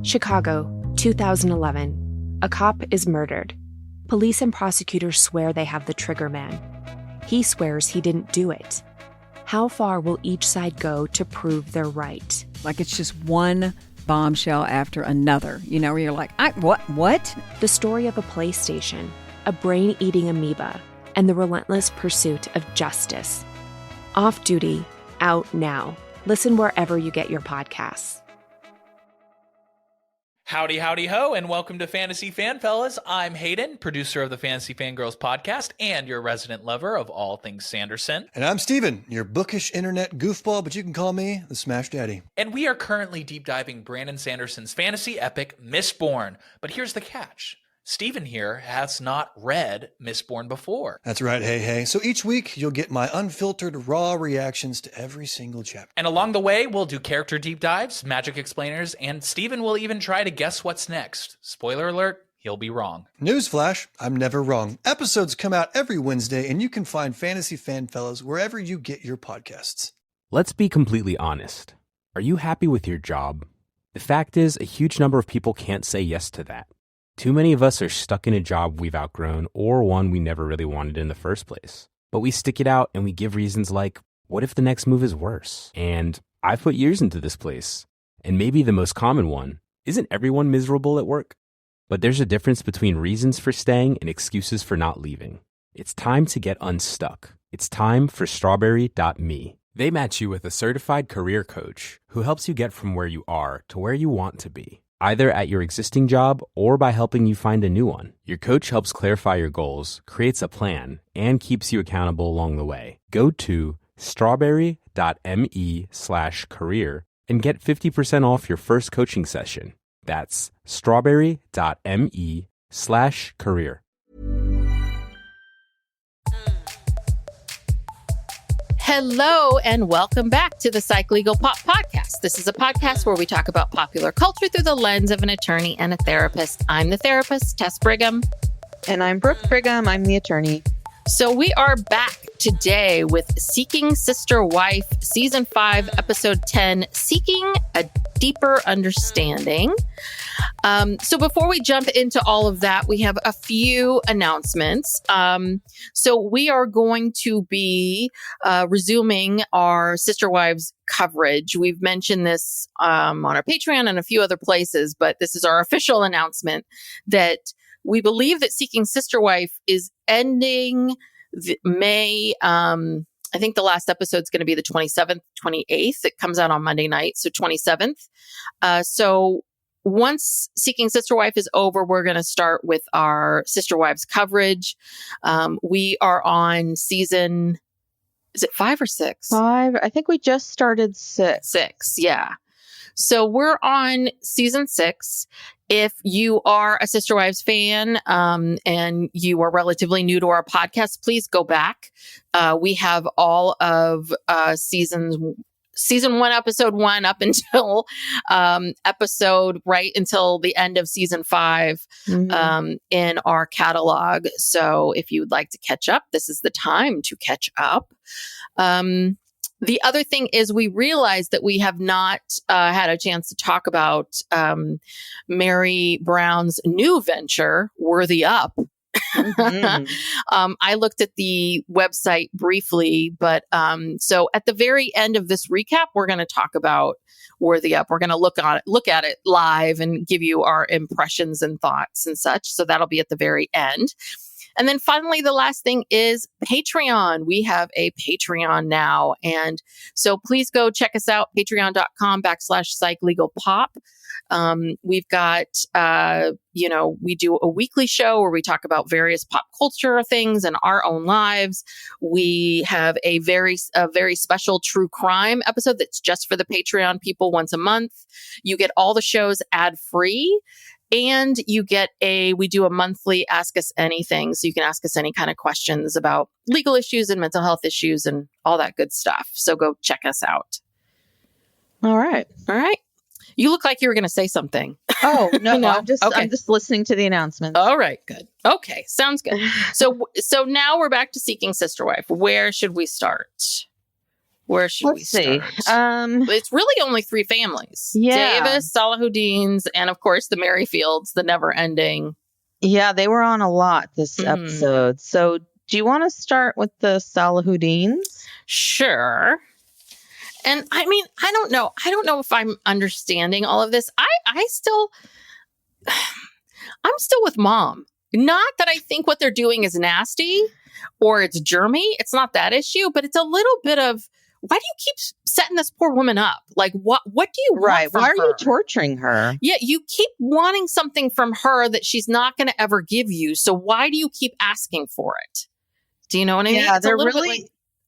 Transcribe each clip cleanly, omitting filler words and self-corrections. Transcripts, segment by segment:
Chicago, 2011. A cop is murdered. Police and prosecutors swear they have the trigger man. He swears he didn't do it. How far will each side go to prove they're right? Like it's just one bombshell after another, where you're like, what? The story of a PlayStation, a brain-eating amoeba, and the relentless pursuit of justice. Off Duty, out now. Listen wherever you get your podcasts. Howdy, howdy, ho, and welcome to Fantasy Fan Fellas. I'm Hayden, producer of the Fantasy Fangirls podcast and your resident lover of all things Sanderson. And I'm Steven, your bookish internet goofball, but you can call me the Smash Daddy. And we are currently deep diving Brandon Sanderson's fantasy epic, Mistborn. But here's the catch. Steven here has not read Mistborn before. That's right, hey. So each week, you'll get my unfiltered, raw reactions to every single chapter. And along the way, we'll do character deep dives, magic explainers, and Steven will even try to guess what's next. Spoiler alert, he'll be wrong. Newsflash, I'm never wrong. Episodes come out every Wednesday, and you can find Fantasy Fan Fellas wherever you get your podcasts. Let's be completely honest. Are you happy with your job? The fact is, a huge number of people can't say yes to that. Too many of us are stuck in a job we've outgrown or one we never really wanted in the first place. But we stick it out and we give reasons like, what if the next move is worse? And I've put years into this place. And maybe the most common one, isn't everyone miserable at work? But there's a difference between reasons for staying and excuses for not leaving. It's time to get unstuck. It's time for Strawberry.me. They match you with a certified career coach who helps you get from where you are to where you want to be, either at your existing job or by helping you find a new one. Your coach helps clarify your goals, creates a plan, and keeps you accountable along the way. Go to strawberry.me/career and get 50% off your first coaching session. That's strawberry.me/career. Hello and welcome back to the Psych Legal Pop Podcast. This is a podcast where we talk about popular culture through the lens of an attorney and a therapist. I'm the therapist, Tess Brigham. And I'm Brooke Brigham. I'm the attorney. So we are back today with Seeking Sister Wife, Season 5, Episode 10, Seeking a Deeper Understanding. So before we jump into all of that, we have a few announcements. So we are going to be resuming our Sister Wives coverage. We've mentioned this on our Patreon and a few other places, but this is our official announcement that we believe that Seeking Sister Wife is ending May. I think the last episode is going to be the 27th, 28th. It comes out on Monday night, so 27th. So once Seeking Sister Wife is over, we're going to start with our Sister Wives coverage. We are on season, is it 5 or 6? 5. I think we just started 6. 6, yeah. So we're on season 6. If you are a Sister Wives fan and you are relatively new to our podcast, please go back. We have all of season 1, episode 1 up until episode right until the end of season 5 in our catalog. So if you would like to catch up, this is the time to catch up. The other thing is we realized that we have not had a chance to talk about Meri Brown's new venture, Worthy Up. I looked at the website briefly, but so at the very end of this recap, we're going to talk about Worthy Up. We're going to look at it live and give you our impressions and thoughts and such. So that'll be at the very end. And then finally, the last thing is Patreon. We have a Patreon now. And so please go check us out, patreon.com/psychlegalpop. We've got, we do a weekly show where we talk about various pop culture things and our own lives. We have a very special true crime episode that's just for the Patreon people once a month. You get all the shows ad free. And we do a monthly Ask Us Anything. So you can ask us any kind of questions about legal issues and mental health issues and all that good stuff. So go check us out. All right. You look like you were going to say something. Oh, no, No? I'm just listening to the announcements. All right, good. Okay, sounds good. So now we're back to Seeking Sister Wife. Where should we start? Where should we Let's see. start? It's really only 3 families. Yeah. Davis, Salahuddins, and of course the Merrifields, the never ending. Yeah, they were on a lot this episode. So do you want to start with the Salahuddins? Sure. And I mean, I don't know. I don't know if I'm understanding all of this. I'm still with Mom. Not that I think what they're doing is nasty or it's germy. It's not that issue, but it's a little bit of, why do you keep setting this poor woman up? Like, what do you want from Why are her? you torturing her? Yeah, you keep wanting something from her that she's not going to ever give you. So why do you keep asking for it? Do you know what I mean? Yeah, It's a little bit like,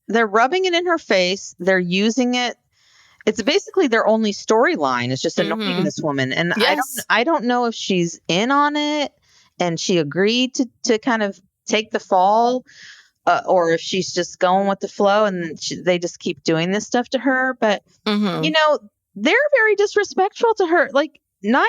they're rubbing it in her face. They're using it. It's basically their only storyline. It's just annoying this woman. And Yes. I don't know if she's in on it and she agreed to kind of take the fall, or if she's just going with the flow and they just keep doing this stuff to her. But, you know, they're very disrespectful to her. Like, Naeem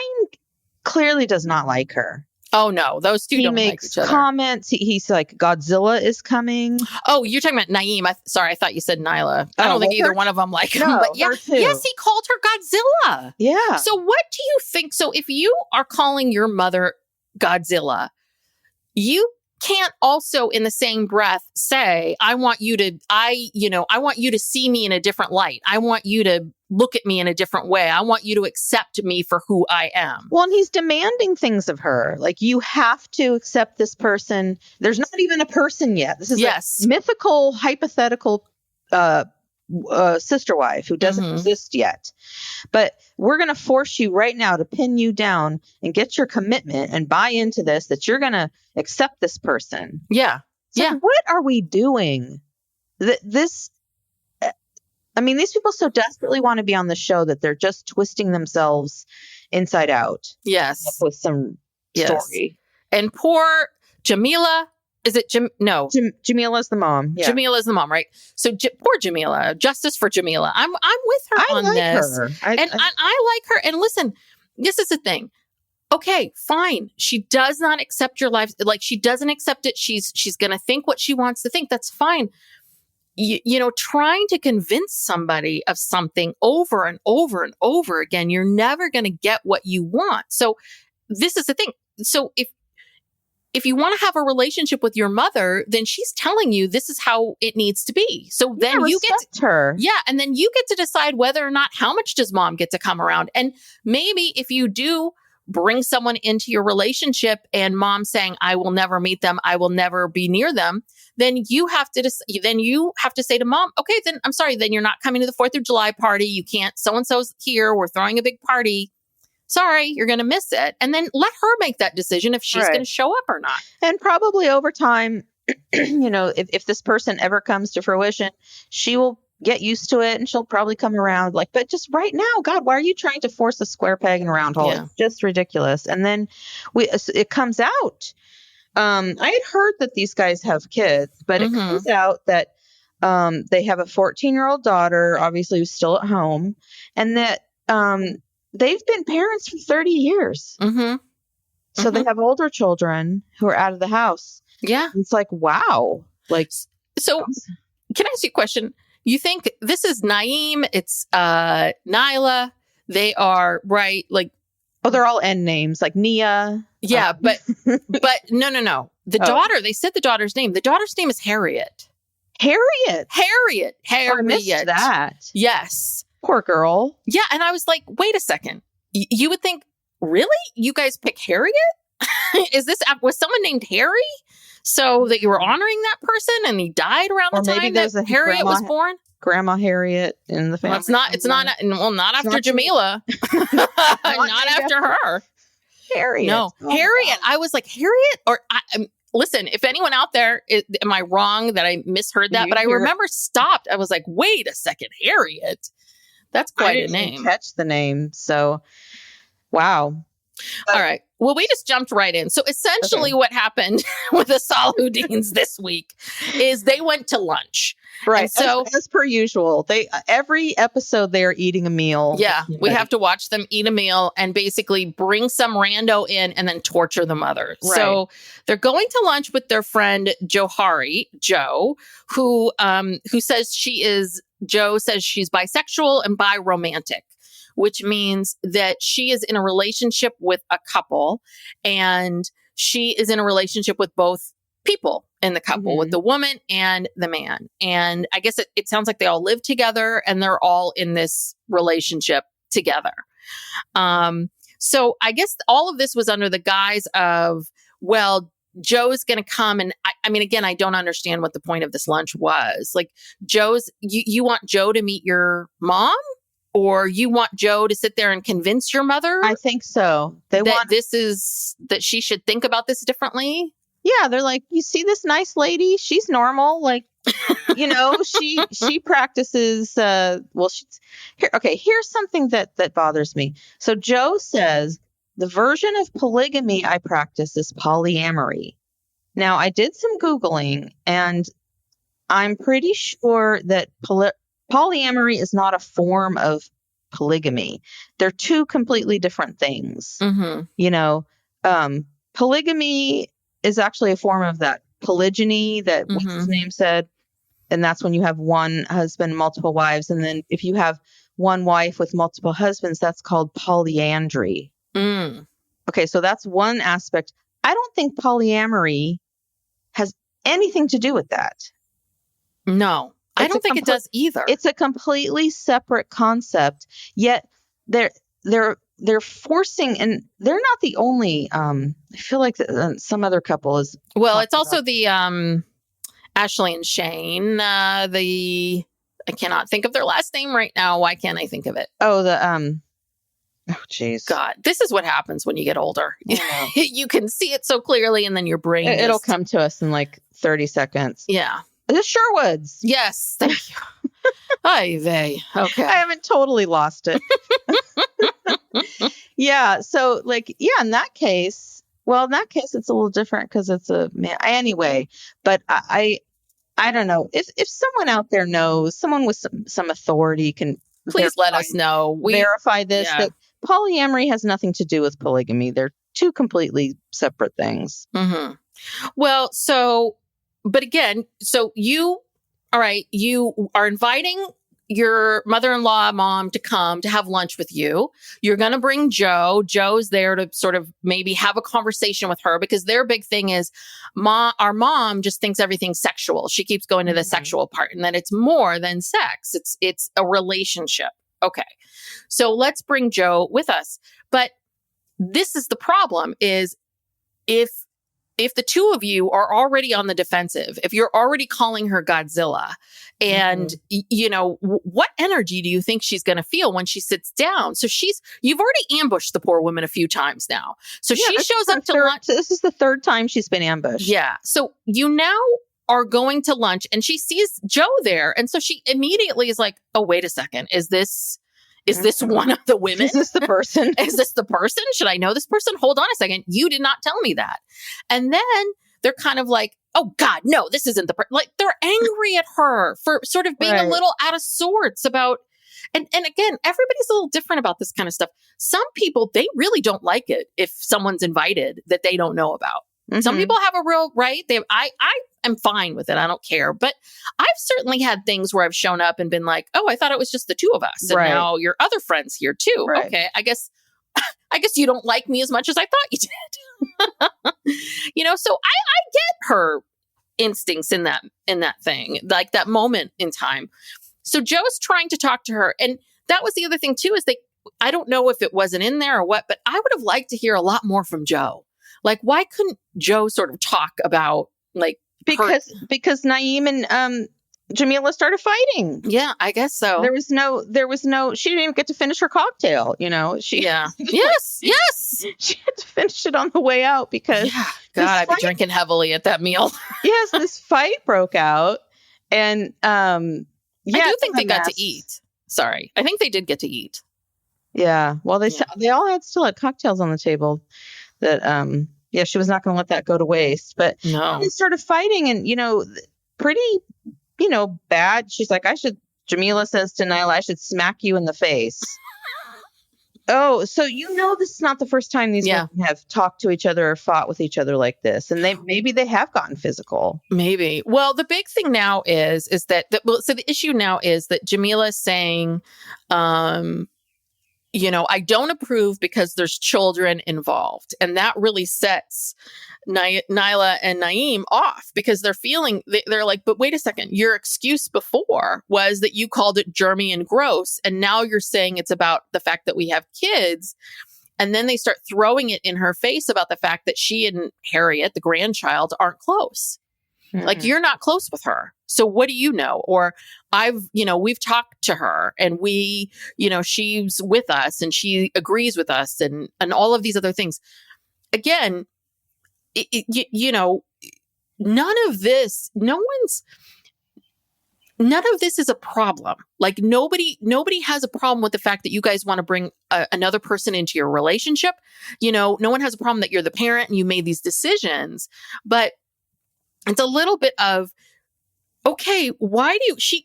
clearly does not like her. oh no, those two He don't like makes each other. comments. He's like, Godzilla is coming. Oh, you're talking about Naeem. Sorry, I thought you said Nyla. I Oh, don't think well, either her- one of them like him. No, But yeah, her too. yes, he called her Godzilla. Yeah. So what do you think? So if you are calling your mother Godzilla, you can't also in the same breath say, I want you to see me in a different light. I want you to look at me in a different way. I want you to accept me for who I am. Well, and he's demanding things of her. Like, you have to accept this person. There's not even a person yet. This is Yes. a mythical, hypothetical sister wife who doesn't exist yet. But we're going to force you right now to pin you down and get your commitment and buy into this, that you're going to accept this person. Yeah. So Yeah. what are we doing? These people so desperately want to be on the show that they're just twisting themselves inside out Yes. with some story. And poor Jamila. Is it No. Jamila's the mom. Yeah. Jamila is the mom, right? So poor Jamila. Justice for Jamila. I'm with her I on like this. her. I like her. And listen, this is the thing. Okay, fine. She does not accept your life. Like, she doesn't accept it. She's going to think what she wants to think. That's fine. You know, trying to convince somebody of something over and over and over again, you're never going to get what you want. So this is the thing. So if you want to have a relationship with your mother, then she's telling you this is how it needs to be. So then you get her. Yeah. And then you get to decide whether or not, how much does mom get to come around? And maybe if you do bring someone into your relationship and mom saying, I will never meet them, I will never be near them, then you have to say to mom, okay, then I'm sorry, then you're not coming to the 4th of July party. You can't, so-and-so's here. We're throwing a big party. Sorry, you're going to miss it. And then let her make that decision if she's going to show up or not. And probably over time, you know, if this person ever comes to fruition, she will get used to it and she'll probably come around. Like, but just right now, God, why are you trying to force a square peg in a round hole? Yeah. It's just ridiculous. And then it comes out. I had heard that these guys have kids, but it comes out that they have a 14-year-old daughter, obviously who's still at home, and that they've been parents for 30 years. So they have older children who are out of the house. Yeah. It's like, wow. Like, so can I ask you a question? You think this is Naeem? It's Nyla. They are right. Like, oh, they're all N names, like Nia. Yeah, but no. The daughter. They said the daughter's name. The daughter's name is Harriet. Harriet. I missed that. Yes. Poor girl. Yeah, and I was like, wait a second. You would think, really? You guys pick Harriet? Was someone named Harry? So that you were honoring that person and he died around the time that Harriet was born? Grandma Harriet in the family. Well, not after Jamila. not after her. Harriet. No, Harriet. I was like, Harriet? Or listen, if anyone out there, am I wrong that I misheard that? But I remember stopped. I was like, wait a second, Harriet. That's quite a name. Catch the name. So, wow. All right. Well, we just jumped right in. So essentially what happened with the Salahuddins this week is they went to lunch. Right. And so as per usual, every episode they are eating a meal. Yeah. We have to watch them eat a meal and basically bring some rando in and then torture the mother. Right. So they're going to lunch with their friend Jo, who says Joe says she's bisexual and bi-romantic, which means that she is in a relationship with a couple and she is in a relationship with both people in the couple, with the woman and the man. And I guess it sounds like they all live together and they're all in this relationship together. So I guess all of this was under the guise of, well, Joe's going to come. And I mean, again, I don't understand what the point of this lunch was. Like you want Joe to meet your mom? Or you want Joe to sit there and convince your mother? I think so. That she should think about this differently. Yeah, they're like, you see this nice lady? She's normal. Like, she practices. Here's something that bothers me. So Joe says the version of polygamy I practice is polyamory. Now, I did some Googling, and I'm pretty sure that polyamory is not a form of polygamy. They're two completely different things. Polygamy is actually a form of that polygyny that what's his name said. And that's when you have one husband, multiple wives. And then if you have one wife with multiple husbands, that's called polyandry. Okay, so that's one aspect. I don't think polyamory has anything to do with that. No. I don't think it does either. It's a completely separate concept, yet they're forcing, and they're not the only, I feel like some other couple is. Well, it's also the Ashley and Shane, I cannot think of their last name right now. Why can't I think of it? Oh, jeez. God, this is what happens when you get older. You can see it so clearly and then your brain. It'll come to us in like 30 seconds. Yeah. The Sherwoods. Yes. Thank you. Ay vey. Okay. I haven't totally lost it. Yeah. So in that case, it's a little different because it's a man. Anyway, but I don't know if someone out there knows, someone with some authority can please let us know. Verify this, that polyamory has nothing to do with polygamy. They're two completely separate things. Well, but again, so you are inviting your mother-in-law mom to come to have lunch with you. You're going to bring Joe. Joe's there to sort of maybe have a conversation with her because their big thing is our mom just thinks everything's sexual. She keeps going to the sexual part and that it's more than sex. It's a relationship. Okay. So let's bring Joe with us. But this is the problem is if the two of you are already on the defensive, if you're already calling her Godzilla and, what energy do you think she's going to feel when she sits down? So you've already ambushed the poor woman a few times now. So she shows up to lunch. This is the third time she's been ambushed. Yeah. So you now are going to lunch and she sees Joe there. And so she immediately is like, oh, wait a second. Is this one of the women? Is this the person? Is this the person? Should I know this person? Hold on a second. You did not tell me that. And then they're kind of like, oh God, no, this isn't the person. Like they're angry at her for sort of being a little out of sorts about, and again, everybody's a little different about this kind of stuff. Some people, they really don't like it if someone's invited that they don't know about. Some people have a real right. I am fine with it. I don't care. But I've certainly had things where I've shown up and been like, oh, I thought it was just the two of us. And now your other friend's here too. Right. Okay. I guess you don't like me as much as I thought you did. So I get her instincts in that thing, like that moment in time. So Joe's trying to talk to her. And that was the other thing too, is I don't know if it wasn't in there or what, but I would have liked to hear a lot more from Joe. Like, why couldn't Joe sort of talk about because Naeem and Jamila started fighting. Yeah, I guess so. There was no, she didn't even get to finish her cocktail, Yes. She had to finish it on the way out because God, I'd be drinking heavily at that meal. Yes, this fight broke out. And I do think they got to eat. Sorry. I think they did get to eat. Yeah. Well, they all still had cocktails on the table that, she was not going to let that go to waste. But No. they started fighting and, pretty, bad. She's like, Jamila says to Nyla, I should smack you in the face. Oh, so this is not the first time these women have talked to each other or fought with each other like this. And maybe they have gotten physical. Maybe. Well, the big thing now is that, so the issue now is that Jamila is saying, I don't approve because there's children involved. And that really sets Nyla and Naeem off because they're like, but wait a second, your excuse before was that you called it germy and gross. And now you're saying it's about the fact that we have kids. And then they start throwing it in her face about the fact that she and Harriet, the grandchild, aren't close. Mm-hmm. Like, you're not close with her. So what do you know? Or we've talked to her and she's with us and she agrees with us and all of these other things. Again, none of this is a problem. Like nobody has a problem with the fact that you guys want to bring another person into your relationship. No one has a problem that you're the parent and you made these decisions, but it's a little bit of, okay,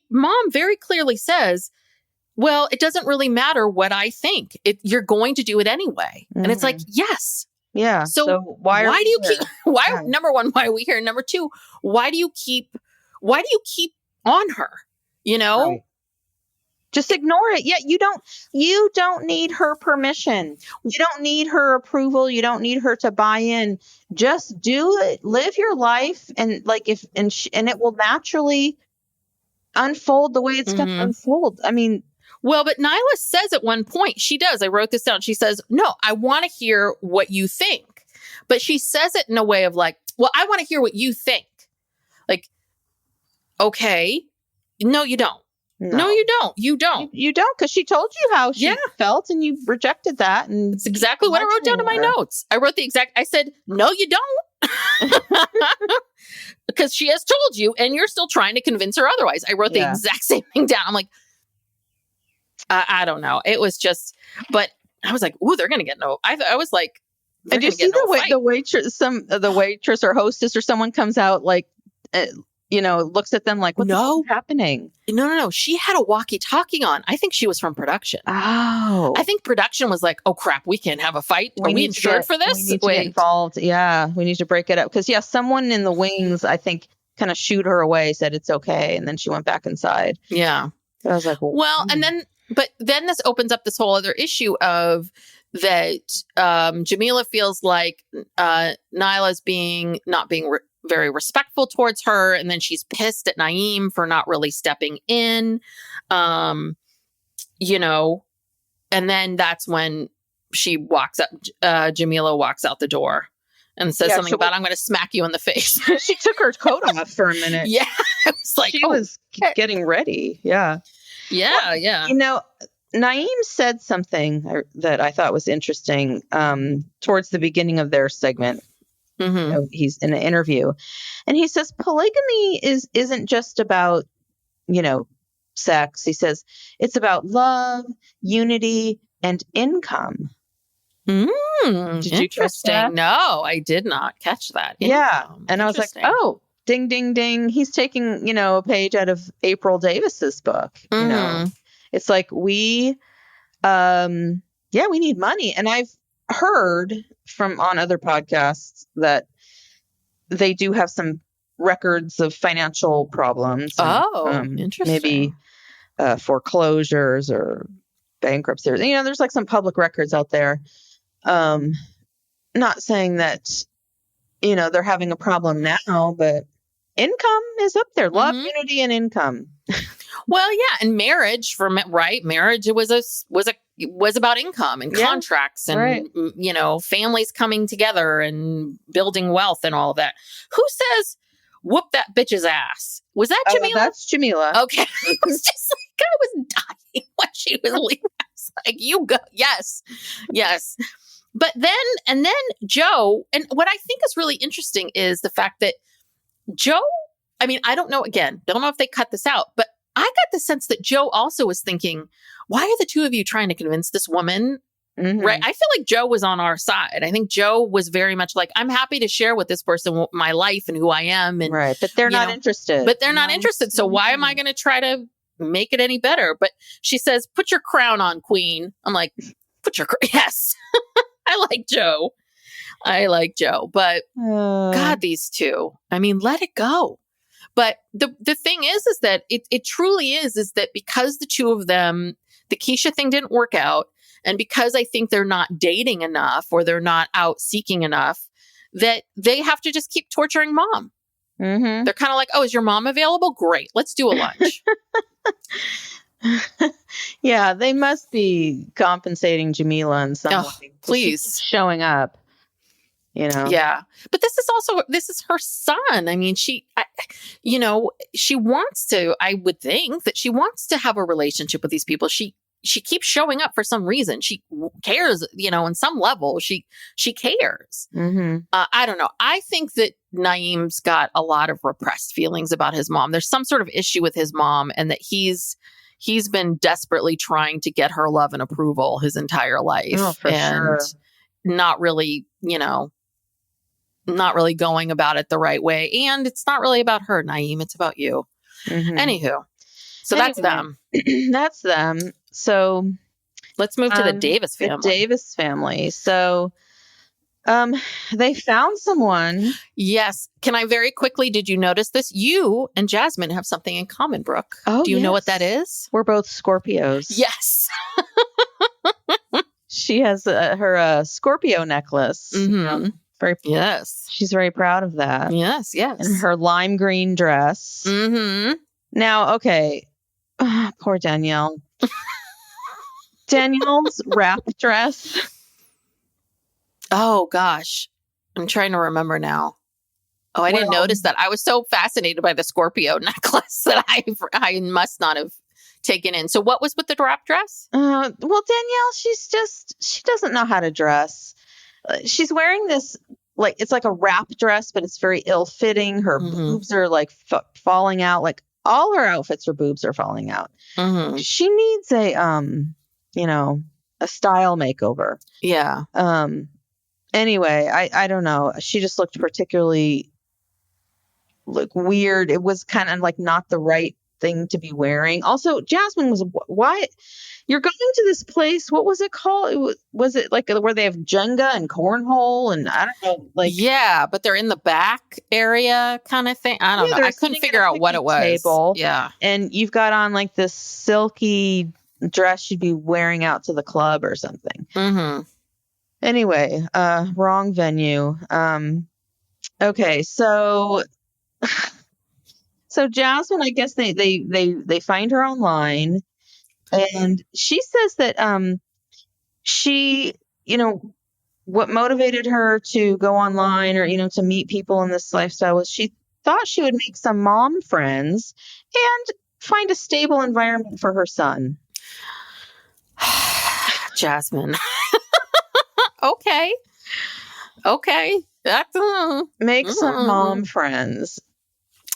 mom very clearly says, well, it doesn't really matter what I think. You're going to do it anyway. Mm-hmm. And it's like, yes. Yeah. So why do you keep, number one, why are we here? Number two, why do you keep on her? Right. Just ignore it. Yeah. You don't need her permission. You don't need her approval. You don't need her to buy in. Just do it. Live your life. And and it will naturally unfold the way it's going to unfold. I mean, well, but Nyla says at one point, she does. I wrote this down. She says, no, I want to hear what you think. But she says it in a way of like, well, I want to hear what you think. Like, okay. No, you don't. No, you don't. You don't. You don't, because she told you how she felt and you rejected that. And it's exactly what I wrote down in my notes. I said, no, you don't. Because she has told you and you're still trying to convince her otherwise. I wrote the exact same thing down. I'm like, I don't know. It was just, but I was like, ooh, they're going to get no. I was like, and you see the waitress or hostess or someone comes out like, looks at them like, what's happening? No. She had a walkie-talkie on. I think she was from production. Oh. I think production was like, oh crap, we can't have a fight. Are we insured for this? We need to get involved. Yeah. We need to break it up. Because someone in the wings, I think, kind of shooed her away, said it's okay. And then she went back inside. Yeah. So I was like, but then this opens up this whole other issue of that Jamila feels like Nyla's not being very respectful towards her, and then she's pissed at Naeem for not really stepping in, and then that's when she walks up. Jamila walks out the door and says something about, I'm going to smack you in the face. She took her coat off for a minute. Yeah. It was like, she was getting ready. Yeah. Yeah. Yeah. Naeem said something that I thought was interesting towards the beginning of their segment. Mm-hmm. He's in an interview and he says polygamy isn't just about, sex. He says it's about love, unity, and income. Did you catch that? No, I did not catch that. Yeah. And I was like, oh, ding, ding, ding. He's taking, a page out of April Davis's book. It's like we need money. And I've heard on other podcasts that they do have some records of financial problems. Interesting. Maybe foreclosures or bankruptcy. There's like some public records out there. Not saying that, they're having a problem now, but income is up there. Love, unity, and income. Well, yeah, and marriage Marriage was about income and contracts and families coming together and building wealth and all of that. Who says whoop that bitch's ass? Was that Jamila? That's Jamila. Okay. I was just like, I was dying when she was leaving. I was like, you go. Yes. But then Joe, and what I think is really interesting is the fact that Joe, I mean, I don't know if they cut this out, but I got the sense that Joe also was thinking, why are the two of you trying to convince this woman? Right. I feel like Joe was on our side. I think Joe was very much like, I'm happy to share with this person my life and who I am. And right. But they're not interested. But they're not interested. So why am I going to try to make it any better? But she says, put your crown on, queen. I'm like, yes. I like Joe. But God, these two, I mean, let it go. But the thing is that it truly is that because the two of them, the Keisha thing didn't work out. And because I think they're not dating enough or they're not out seeking enough, that they have to just keep torturing mom. They're kind of like, oh, is your mom available? Great. Let's do a lunch. Yeah, they must be compensating Jamila in some way. Please. Showing up, Yeah. But this is her son. I mean, she wants to, I would think that she wants to have a relationship with these people. She keeps showing up for some reason. She cares, in some level, she cares. I don't know. I think that Naeem's got a lot of repressed feelings about his mom. There's some sort of issue with his mom, and that he's been desperately trying to get her love and approval his entire life. Oh, for sure. Not really, not really going about it the right way. And it's not really about her, Naeem. It's about you. Anywho. So that's them. That's them. So let's move to the Davis family. The Davis family. So they found someone. Yes. Can I very quickly, did you notice this? You and Jasmin have something in common, Brooke. Oh, do you know what that is? We're both Scorpios. Yes. She has her Scorpio necklace. Yes. She's very proud of that. Yes. And her lime green dress. Now, okay. Poor Danielle. Danielle's wrap dress. Oh, gosh. I'm trying to remember now. Oh, I didn't notice that. I was so fascinated by the Scorpio necklace that I must not have taken in. So what was with the wrap dress? Well, Danielle, she doesn't know how to dress. She's wearing this, like, it's like a wrap dress, but it's very ill-fitting. Her boobs are like falling out. Like, all her outfits, her boobs are falling out. She needs a style makeover. Yeah. Anyway, I don't know. She just looked particularly weird. It was kind of like not the right thing to be wearing. Also, Jasmin was, why you're going to this place? What was it called? Was it like where they have Jenga and cornhole and I don't know, like, yeah, but they're in the back area kind of thing. I don't know. I couldn't figure out what it was. Table, yeah, and you've got on like this silky dress you'd be wearing out to the club or something. Anyway, wrong venue. Okay, so Jasmin, I guess they find her online, and she says that she, what motivated her to go online or to meet people in this lifestyle was she thought she would make some mom friends and find a stable environment for her son. Jasmin. Okay. That's make some mom friends.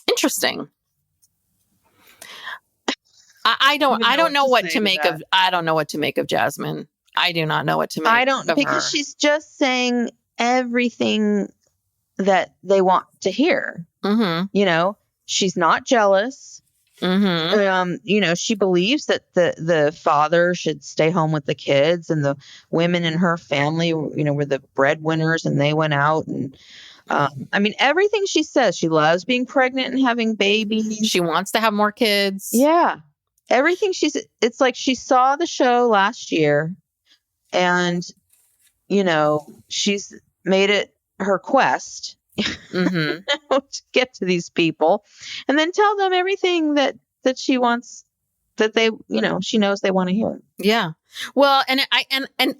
Interesting. I don't know what to make of. I don't know what to make of Jasmin. I do not know what to make. I don't, because her. She's just saying everything that they want to hear. She's not jealous. She believes that the father should stay home with the kids, and the women in her family, were the breadwinners, and they went out. And everything she says, she loves being pregnant and having babies. She wants to have more kids. Yeah, everything it's like she saw the show last year, and she's made it her quest. To get to these people and then tell them everything that she wants, that they, she knows they want to hear. Yeah. Well, and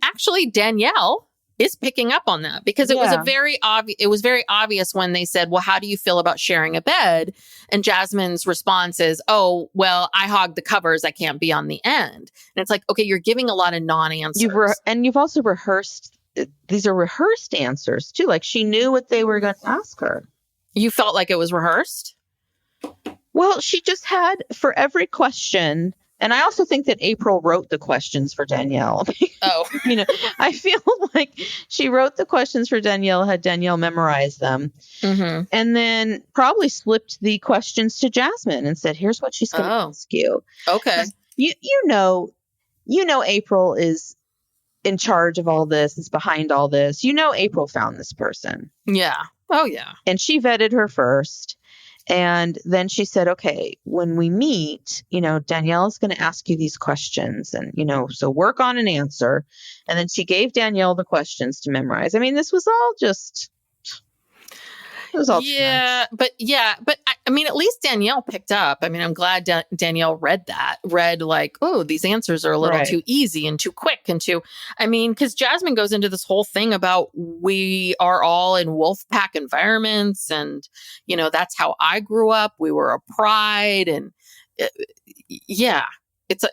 actually Danielle is picking up on that, because it was very obvious when they said, well, how do you feel about sharing a bed? And Jasmin's response is, oh, well, I hog the covers. I can't be on the end. And it's like, okay, you're giving a lot of non-answers. You've also rehearsed. These are rehearsed answers too. Like, she knew what they were going to ask her. You felt like it was rehearsed? Well, she just had for every question. And I also think that April wrote the questions for Dannielle. Oh. I feel like she wrote the questions for Dannielle, had Dannielle memorize them, and then probably slipped the questions to Jasmin and said, here's what she's going to ask you. Okay. You know, April is in charge of all this, is behind all this. April found this person. Yeah. Oh, yeah. And she vetted her first. And then she said, okay, when we meet, Dannielle is going to ask you these questions and, so work on an answer. And then she gave Dannielle the questions to memorize. I mean, this was all just, it was all. Yeah. But I mean, at least Dannielle picked up. I mean, I'm glad Dannielle read like, oh, these answers are a little too easy and too quick because Jasmin goes into this whole thing about we are all in wolf pack environments. And, that's how I grew up. We were a pride. And it's a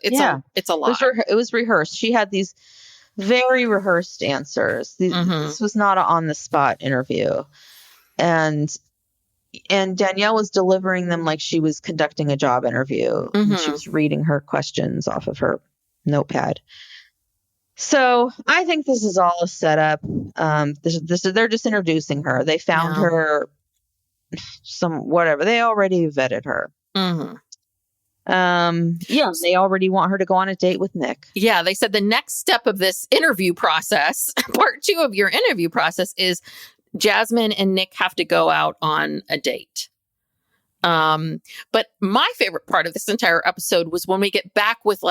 lot. It was rehearsed. She had these very rehearsed answers. This was not an on the spot interview. And Dannielle was delivering them like she was conducting a job interview. She was reading her questions off of her notepad. So I think this is all a setup. They're just introducing her. They found her they already vetted her. They already want her to go on a date with Nick. Yeah, they said the next step of this interview process, part 2 of your interview process, is Jasmin and Nick have to go out on a date. But my favorite part of this entire episode was when we get back with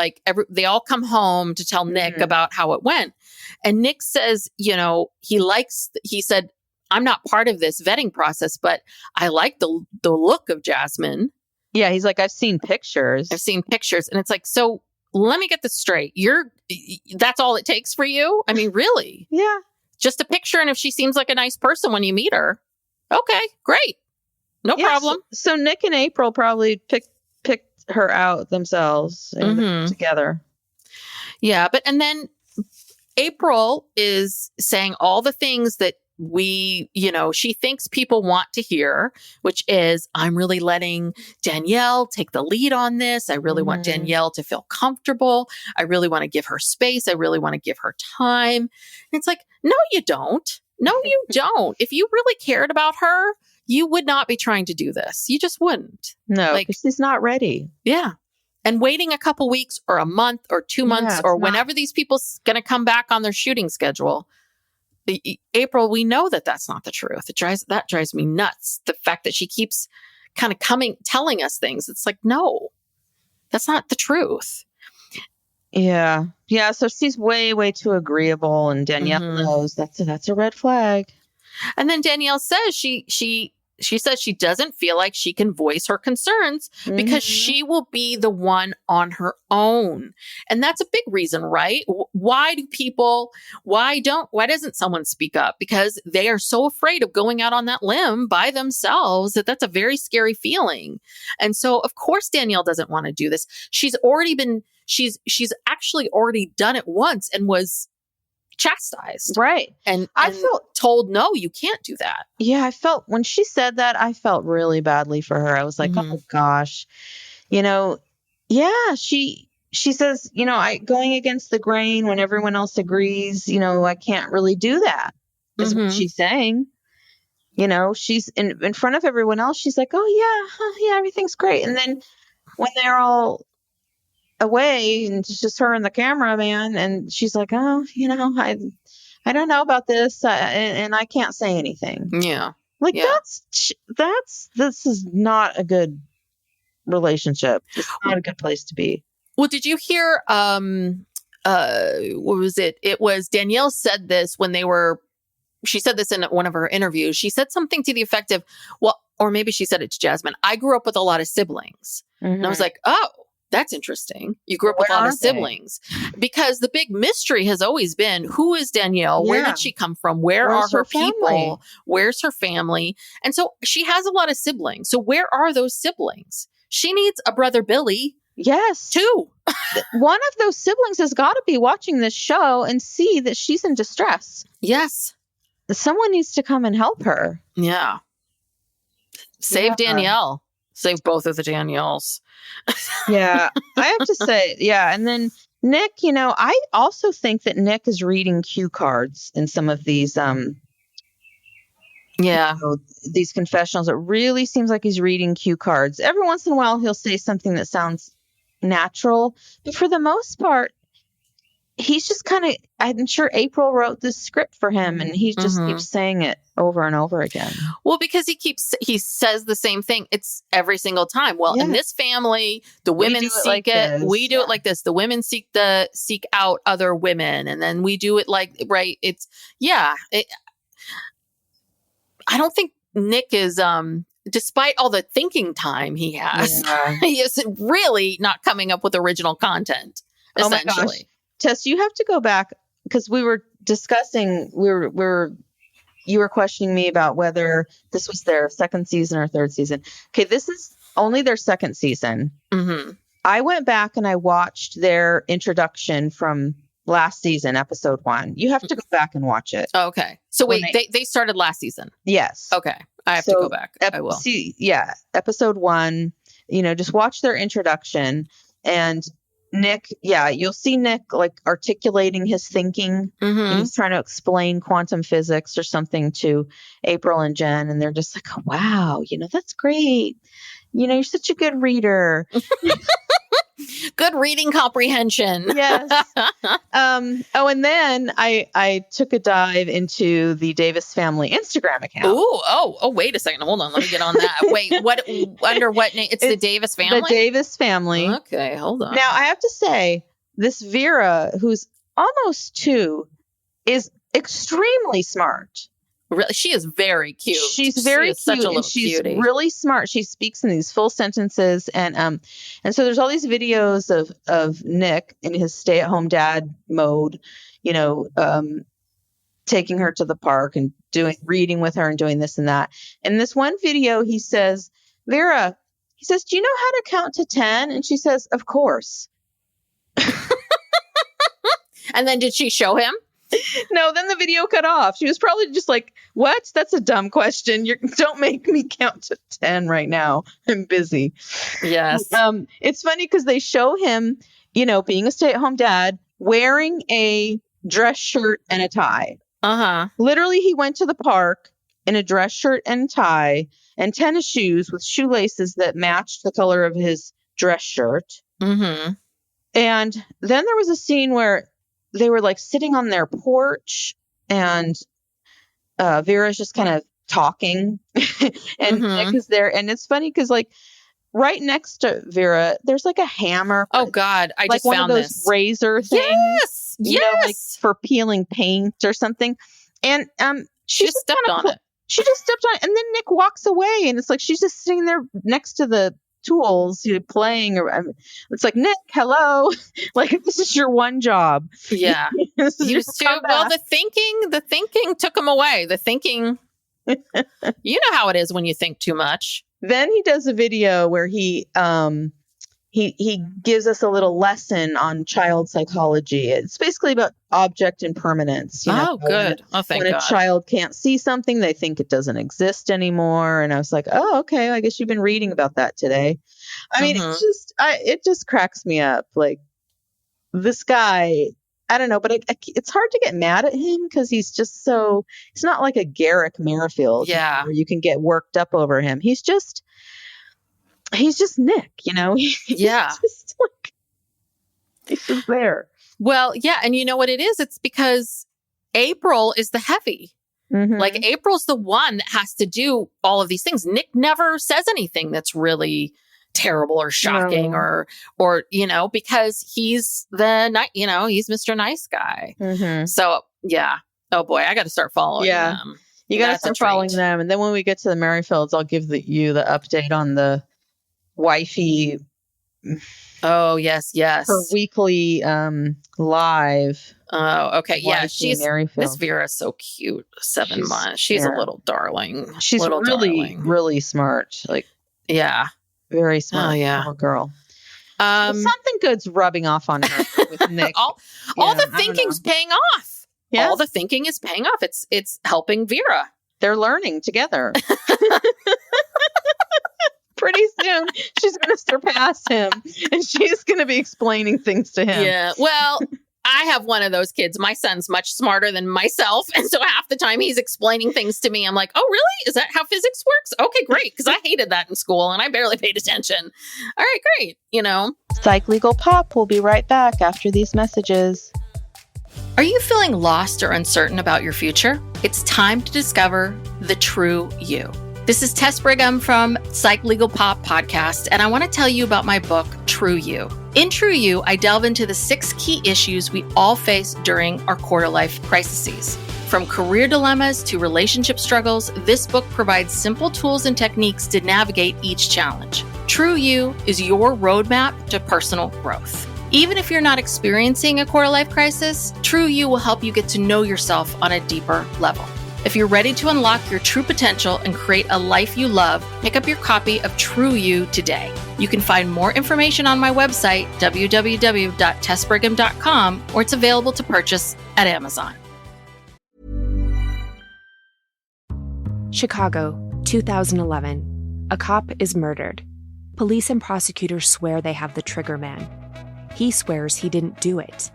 they all come home to tell Nick about how it went. And Nick says, he said, I'm not part of this vetting process, but I like the look of Jasmin. Yeah. He's like, I've seen pictures. And it's like, so let me get this straight. That's all it takes for you? I mean, really? Yeah. Just a picture, and if she seems like a nice person when you meet her, okay, great. No problem. So Nick and April probably picked her out themselves and together. Yeah, and then April is saying all the things that she thinks people want to hear, which is, I'm really letting Dannielle take the lead on this. I really want Dannielle to feel comfortable. I really want to give her space. I really want to give her time. And it's like, no, you don't. No, you don't. If you really cared about her, you would not be trying to do this. You just wouldn't. No, because she's not ready. Yeah. And waiting a couple weeks or a month or 2 months or whenever these people's going to come back on their shooting schedule. April, we know that that's not the truth. That drives me nuts. The fact that she keeps kind of telling us things. It's like, no, that's not the truth. Yeah. Yeah. So she's way, way too agreeable. And Dannielle knows that's a red flag. And then Dannielle says she says she doesn't feel like she can voice her concerns because she will be the one on her own. And that's a big reason, right? Why doesn't someone speak up? Because they are so afraid of going out on that limb by themselves that's a very scary feeling. And so of course Dannielle doesn't want to do this. She's actually already done it once and was chastised. Right. And I felt told, no, you can't do that. Yeah. When she said that, I felt really badly for her. I was like, oh gosh, she says, going against the grain when everyone else agrees, I can't really do that is what she's saying. She's in front of everyone else. She's like, oh yeah, everything's great. And then when they're all away and it's just her and the cameraman, and she's like, oh, I don't know about this, and I can't say anything. Yeah, this is not a good relationship. It's not a good place to be. Well, did you hear? What was it? It was Dannielle said this she said this in one of her interviews. She said something to the effect of, well, or maybe she said it to Jasmin, I grew up with a lot of siblings. And I was like, oh, that's interesting. You grew up with a lot of siblings. Because the big mystery has always been, who is Dannielle? Where did she come from? Where are her people? Where's her family? And so she has a lot of siblings. So where are those siblings? She needs a brother Billy. Yes. Too. One of those siblings has got to be watching this show and see that she's in distress. Yes. Someone needs to come and help her. Yeah. Save Dannielle. Save both of the Danielles. Yeah, I have to say, yeah. And then Nick, I also think that Nick is reading cue cards in some of these these confessionals. It really seems like he's reading cue cards. Every once in a while he'll say something that sounds natural, but for the most part he's just kind of, I'm sure April wrote this script for him and he just keeps saying it over and over again. Well, because he says the same thing. It's every single time. Well, in this family, the women seek it. We do it like this. The women seek out other women. And then we do it right. It's, I don't think Nick is, despite all the thinking time he has, he is really not coming up with original content, essentially. Oh my gosh. Tess, you have to go back because we were discussing, you were questioning me about whether this was their second season or third season. Okay, this is only their second season. Mm-hmm. I went back and I watched their introduction from last season, episode 1. You have to go back and watch it. Okay. So wait, they started last season? Yes. Okay. I have to go back. I will. Episode 1, just watch their introduction. And Nick, you'll see Nick articulating his thinking. Mm-hmm. He's trying to explain quantum physics or something to April and Jen. And they're just like, oh, wow, that's great. You're such a good reader. Good reading comprehension. Yes. And then I took a dive into the Davis family Instagram account. Oh, wait a second. Hold on. Let me get on that. Wait, under what name? It's the Davis family? The Davis family. Okay, hold on. Now, I have to say, this Vera, who's almost 2, is extremely smart. Really, she is very cute. She's very cute. Such a little she's cutie. Really smart. She speaks in these full sentences, and so there's all these videos of Nick in his stay-at-home dad mode, taking her to the park and reading with her and doing this and that. In this one video, he says, Vera, he says, do you know how to count to 10? And she says, of course. And then did she show him? No, then the video cut off. She was probably just like, what? That's a dumb question. Don't make me count to 10 right now. I'm busy. Yes. It's funny because they show him, being a stay-at-home dad, wearing a dress shirt and a tie. Uh-huh. Literally, he went to the park in a dress shirt and tie and tennis shoes with shoelaces that matched the color of his dress shirt. Mm-hmm. And then there was a scene where they were sitting on their porch and Vera's just kind of talking and Nick is there. And it's funny because right next to Vera, there's a hammer. Oh God. I just found one of those razor things. Yes. For peeling paint or something. And she just stepped on it. She just stepped on it. And then Nick walks away and it's she's just sitting there next to the tools playing it's Nick, hello. This is your one job. Yeah. He was too well. The thinking took him away. The thinking, you know how it is when you think too much. Then he does a video where he gives us a little lesson on child psychology. It's basically about object impermanence. Oh, good. Thank God. When a child can't see something, they think it doesn't exist anymore. And I was like, oh, okay. I guess you've been reading about that today. I mean, it just cracks me up. This guy, I don't know, but it's hard to get mad at him because he's not like a Garrick Merrifield. Yeah. Where you can get worked up over him. He's just Nick, Yeah. He's just there. Well, yeah. And you know what it is? It's because April is the heavy. Mm-hmm. April's the one that has to do all of these things. Nick never says anything that's really terrible or shocking or because he's he's Mr. Nice Guy. Mm-hmm. So, yeah. Oh boy, I got to start following them. You got to start following them. And then when we get to the Merrifields, I'll give you the update on the wifey. Oh, yes. Her weekly live. Oh, okay. Yeah. Miss Vera is so cute. 7 months. She's a little darling. She's really smart. Yeah. Very smart. Oh, yeah. Little girl. Something good's rubbing off on her with Nick. all the thinking's paying off. Yeah. All the thinking is paying off. It's helping Vera. They're learning together. pretty soon she's going to surpass him and she's going to be explaining things to him. Yeah. Well, I have one of those kids. My son's much smarter than myself. And so half the time he's explaining things to me, I'm like, oh, really? Is that how physics works? Okay, great. Because I hated that in school and I barely paid attention. All right, great. Psych Legal Pop will be right back after these messages. Are you feeling lost or uncertain about your future? It's time to discover the true you. This is Tess Brigham from Psych Legal Pop podcast, and I want to tell you about my book, True You. In True You, I delve into the 6 key issues we all face during our quarter-life crises. From career dilemmas to relationship struggles, this book provides simple tools and techniques to navigate each challenge. True You is your roadmap to personal growth. Even if you're not experiencing a quarter-life crisis, True You will help you get to know yourself on a deeper level. If you're ready to unlock your true potential and create a life you love, pick up your copy of True You today. You can find more information on my website, www.tessbrigham.com, or it's available to purchase at Amazon. Chicago, 2011. A cop is murdered. Police and prosecutors swear they have the trigger man. He swears he didn't do it.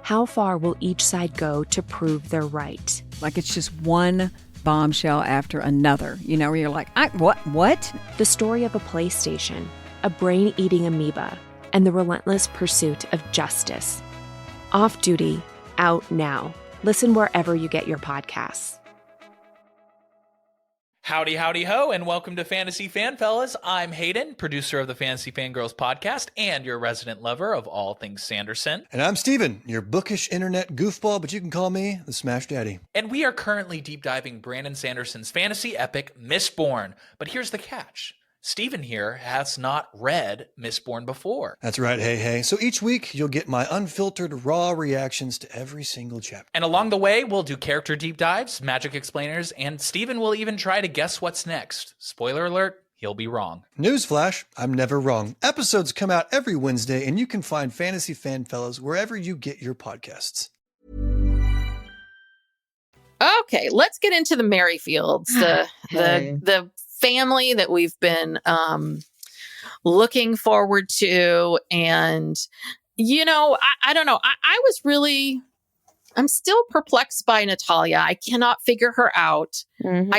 How far will each side go to prove they're right? Like it's just one bombshell after another, where you're like, what? The story of a PlayStation, a brain-eating amoeba, and the relentless pursuit of justice. Off Duty, out now. Listen wherever you get your podcasts. Howdy, howdy, ho, and welcome to Fantasy Fan Fellas. I'm Hayden, producer of the Fantasy Fangirls podcast and your resident lover of all things Sanderson. And I'm Steven, your bookish internet goofball, but you can call me the Smash Daddy. And we are currently deep diving Brandon Sanderson's fantasy epic, Mistborn. But here's the catch. Steven here has not read Mistborn before. That's right, hey. So each week, you'll get my unfiltered, raw reactions to every single chapter. And along the way, we'll do character deep dives, magic explainers, and Steven will even try to guess what's next. Spoiler alert, he'll be wrong. Newsflash, I'm never wrong. Episodes come out every Wednesday, and you can find Fantasy Fan Fellas wherever you get your podcasts. Okay, let's get into the Merrifields, the family that we've been looking forward to. And, I don't know. I'm still perplexed by Nathalia. I cannot figure her out. Mm-hmm.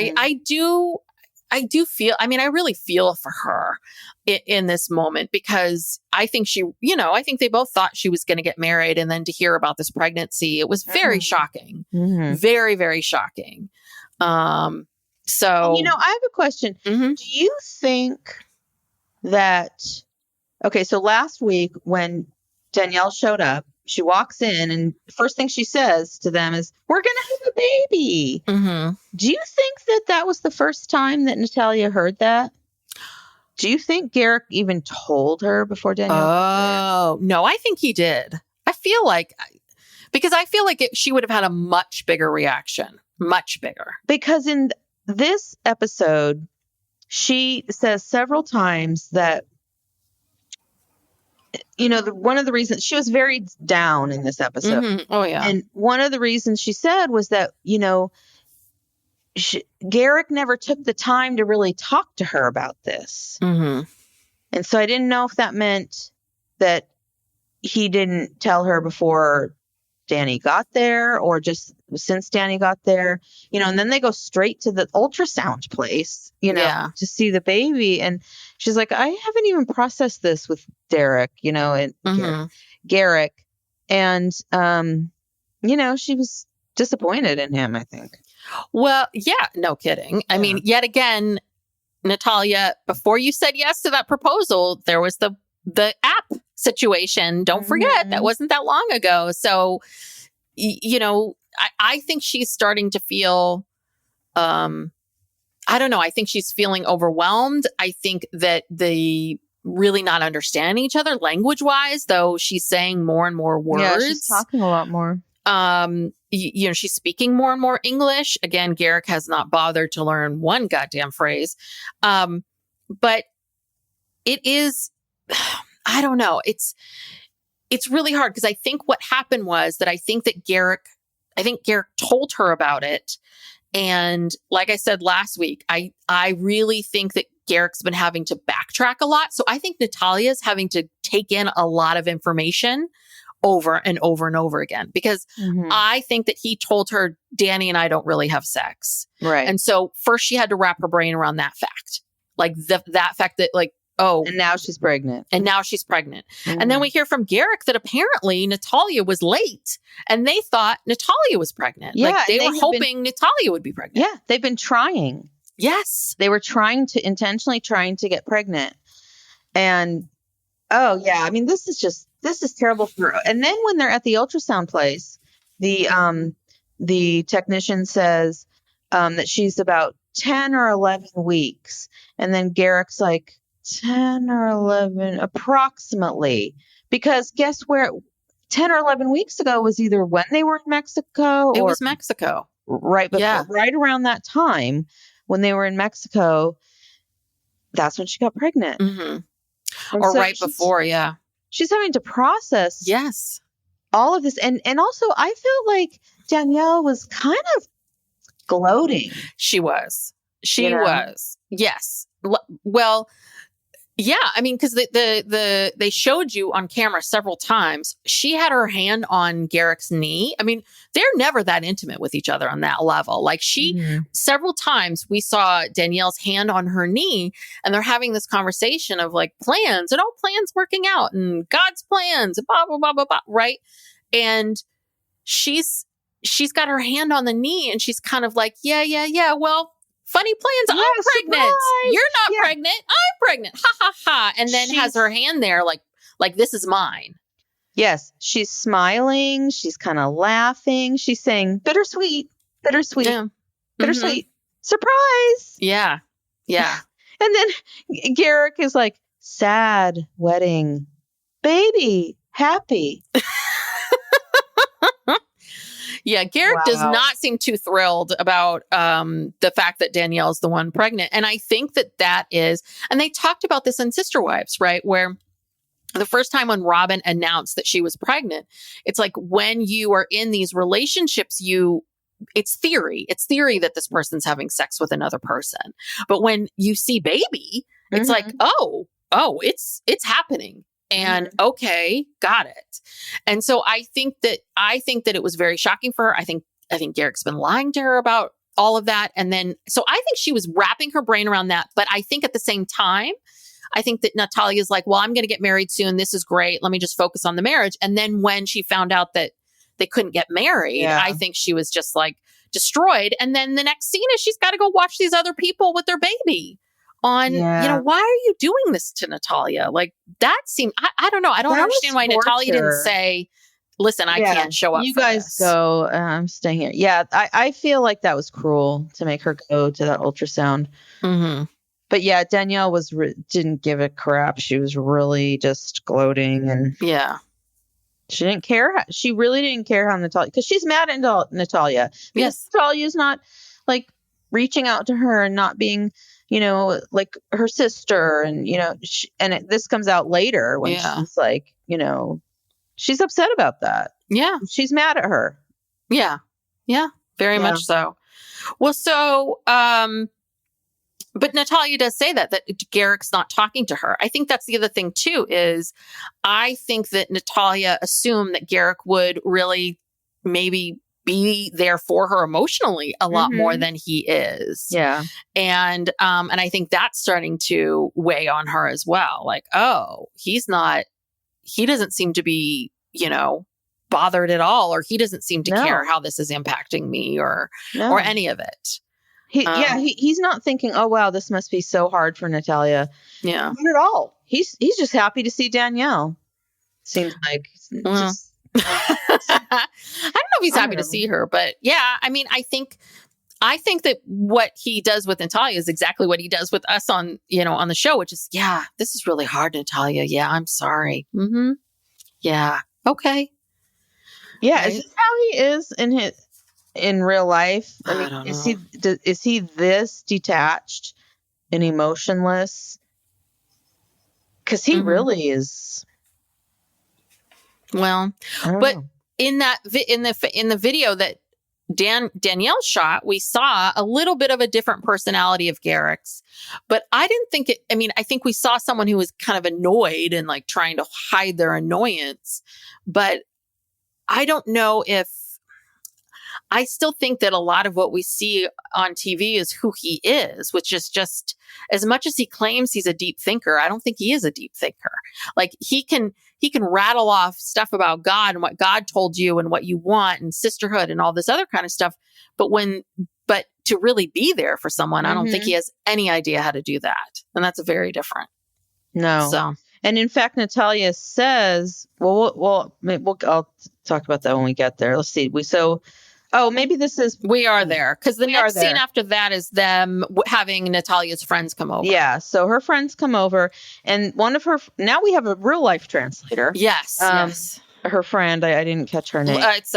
I do feel, I really feel for her in this moment because I think I think they both thought she was going to get married. And then to hear about this pregnancy, it was very shocking. Mm-hmm. Very, very shocking. So, I have a question. Mm-hmm. Do you think that, so last week when Danielle showed up, she walks in and the first thing she says to them is, we're going to have a baby. Mm-hmm. Do you think that was the first time that Nathalia heard that? Do you think Garrick even told her before Danielle? Oh, no, I think he did. I feel like she would have had a much bigger reaction, much bigger. Because in this episode, she says several times that, one of the reasons she was very down in this episode. Mm-hmm. Oh, yeah. And one of the reasons she said was that, Garrick never took the time to really talk to her about this. Mm-hmm. And so I didn't know if that meant that he didn't tell her before Danny got there or just since Danny got there, and then they go straight to the ultrasound place, to see the baby. And she's like, I haven't even processed this with Derek, and Garrick. And, she was disappointed in him, I think. Well, yeah, no kidding. I mean, yet again, Nathalia, before you said yes to that proposal, there was the app situation. Don't forget, that wasn't that long ago. So, I think she's starting to feel, I don't know. I think she's feeling overwhelmed. I think that they really not understanding each other language wise, though she's saying more and more words. Yeah, she's talking a lot more. She's speaking more and more English. Again, Garrick has not bothered to learn one goddamn phrase. But it is, I don't know. It's really hard because I think what happened was that I think Garrick told her about it. And like I said last week, I really think that Garrick's been having to backtrack a lot. So I think Natalia's having to take in a lot of information over and over and over again, because I think that he told her, Danny and I don't really have sex. Right. And so first she had to wrap her brain around that fact. Like that fact that like, oh. And now she's pregnant. And then we hear from Garrick that apparently Nathalia was late and they thought Nathalia was pregnant. Yeah, like they were hoping Nathalia would be pregnant. Yeah. They've been trying. Yes. They were intentionally trying to get pregnant. And, oh yeah, I mean, this is terrible for her. And then when they're at the ultrasound place, the technician says that she's about 10 or 11 weeks. And then Garrick's like, 10 or 11, approximately. Because guess where 10 or 11 weeks ago was either when they were in Mexico or... It was Mexico. Right before, right around that time when they were in Mexico, that's when she got pregnant. Or so right before, yeah. She's having to process all of this. And also, I feel like Dannielle was kind of gloating. She was. Yes. Well, yeah. I mean, because they showed you on camera several times. She had her hand on Garrick's knee. I mean, they're never that intimate with each other on that level. Like several times we saw Danielle's hand on her knee, and they're having this conversation of like plans and plans working out and God's plans and blah blah blah blah blah. Right, and she's got her hand on the knee, and she's kind of like, yeah. Well. Funny plans. I'm pregnant. Surprise. You're not pregnant. I'm pregnant. Ha ha ha. And then has her hand there like this is mine. Yes. She's smiling. She's kind of laughing. She's saying bittersweet. Surprise. Yeah. Yeah. And then Garrick is like, sad wedding. Baby. Happy. Yeah, Garrick does not seem too thrilled about the fact that Dannielle is the one pregnant. And I think that is, and they talked about this in Sister Wives, right? Where the first time when Robin announced that she was pregnant, it's like when you are in these relationships, it's theory that this person's having sex with another person. But when you see baby, it's like, oh, it's happening. And okay, got it. And so I think that it was very shocking for her. I think Garrick's been lying to her about all of that. And then, so I think she was wrapping her brain around that. But I think at the same time, I think that Natalia's like, well, I'm going to get married soon. This is great. Let me just focus on the marriage. And then when she found out that they couldn't get married, I think she was just like destroyed. And then the next scene is she's got to go watch these other people with their baby. Why are you doing this to Nathalia? Like that seemed, I don't know. I don't understand why Nathalia didn't say, listen, I can't show up. You guys go, I'm staying here. Yeah. I feel like that was cruel to make her go to that ultrasound. But yeah, Dannielle didn't give a crap. She was really just gloating and she didn't care. She really didn't care how Nathalia, because she's mad at Nathalia. Because Natalia's not like reaching out to her and not being, like her sister, and this comes out later when she's like, she's upset about that. Yeah, she's mad at her. Yeah, very much so. Well, so, but Nathalia does say that Garrick's not talking to her. I think that's the other thing too. Is I think that Nathalia assumed that Garrick would really maybe be there for her emotionally a lot more than he is. Yeah. And I think that's starting to weigh on her as well. Like, oh, he doesn't seem to be, bothered at all, or he doesn't seem to care how this is impacting me or any of it. He's not thinking, oh, wow, this must be so hard for Nathalia. Yeah. Not at all. He's just happy to see Dannielle. Seems like I don't know if he's happy to see her, but yeah, I mean, I think that what he does with Nathalia is exactly what he does with us on the show, which is, this is really hard, Nathalia. Yeah, I'm sorry. Yeah. Okay. Yeah. Right? Is this how he is in real life? I mean, is he this detached and emotionless? Because he really is. Well, but in the video that Danielle's shot, we saw a little bit of a different personality of Garrick's, but I didn't think it, I mean, I think we saw someone who was kind of annoyed and like trying to hide their annoyance, but I don't know if, I still think that a lot of what we see on TV is who he is, which is just as much as he claims he's a deep thinker. I don't think he is a deep thinker. Like he can rattle off stuff about God and what God told you and what you want and sisterhood and all this other kind of stuff. But to really be there for someone, I don't think he has any idea how to do that. And that's very different. No. So. And in fact, Nathalia says, I'll talk about that when we get there. Let's see. Maybe this is... We are there. Because the next scene after that is them having Natalia's friends come over. Yeah. So her friends come over. And one of her... Now we have a real life translator. Yes. Yes. Her friend. I didn't catch her name. It's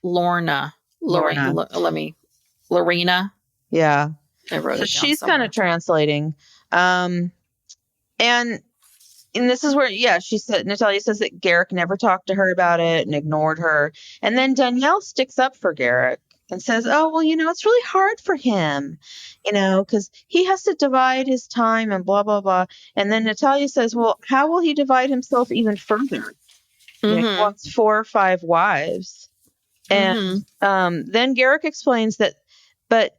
Lorna. Lorena. Yeah. I wrote it down she's somewhere. kind of translating. And this is where, Nathalia says that Garrick never talked to her about it and ignored her. And then Danielle sticks up for Garrick and says, oh, well, it's really hard for him, because he has to divide his time and blah, blah, blah. And then Nathalia says, well, how will he divide himself even further? He wants 4 or 5 wives. And then Garrick explains that, but,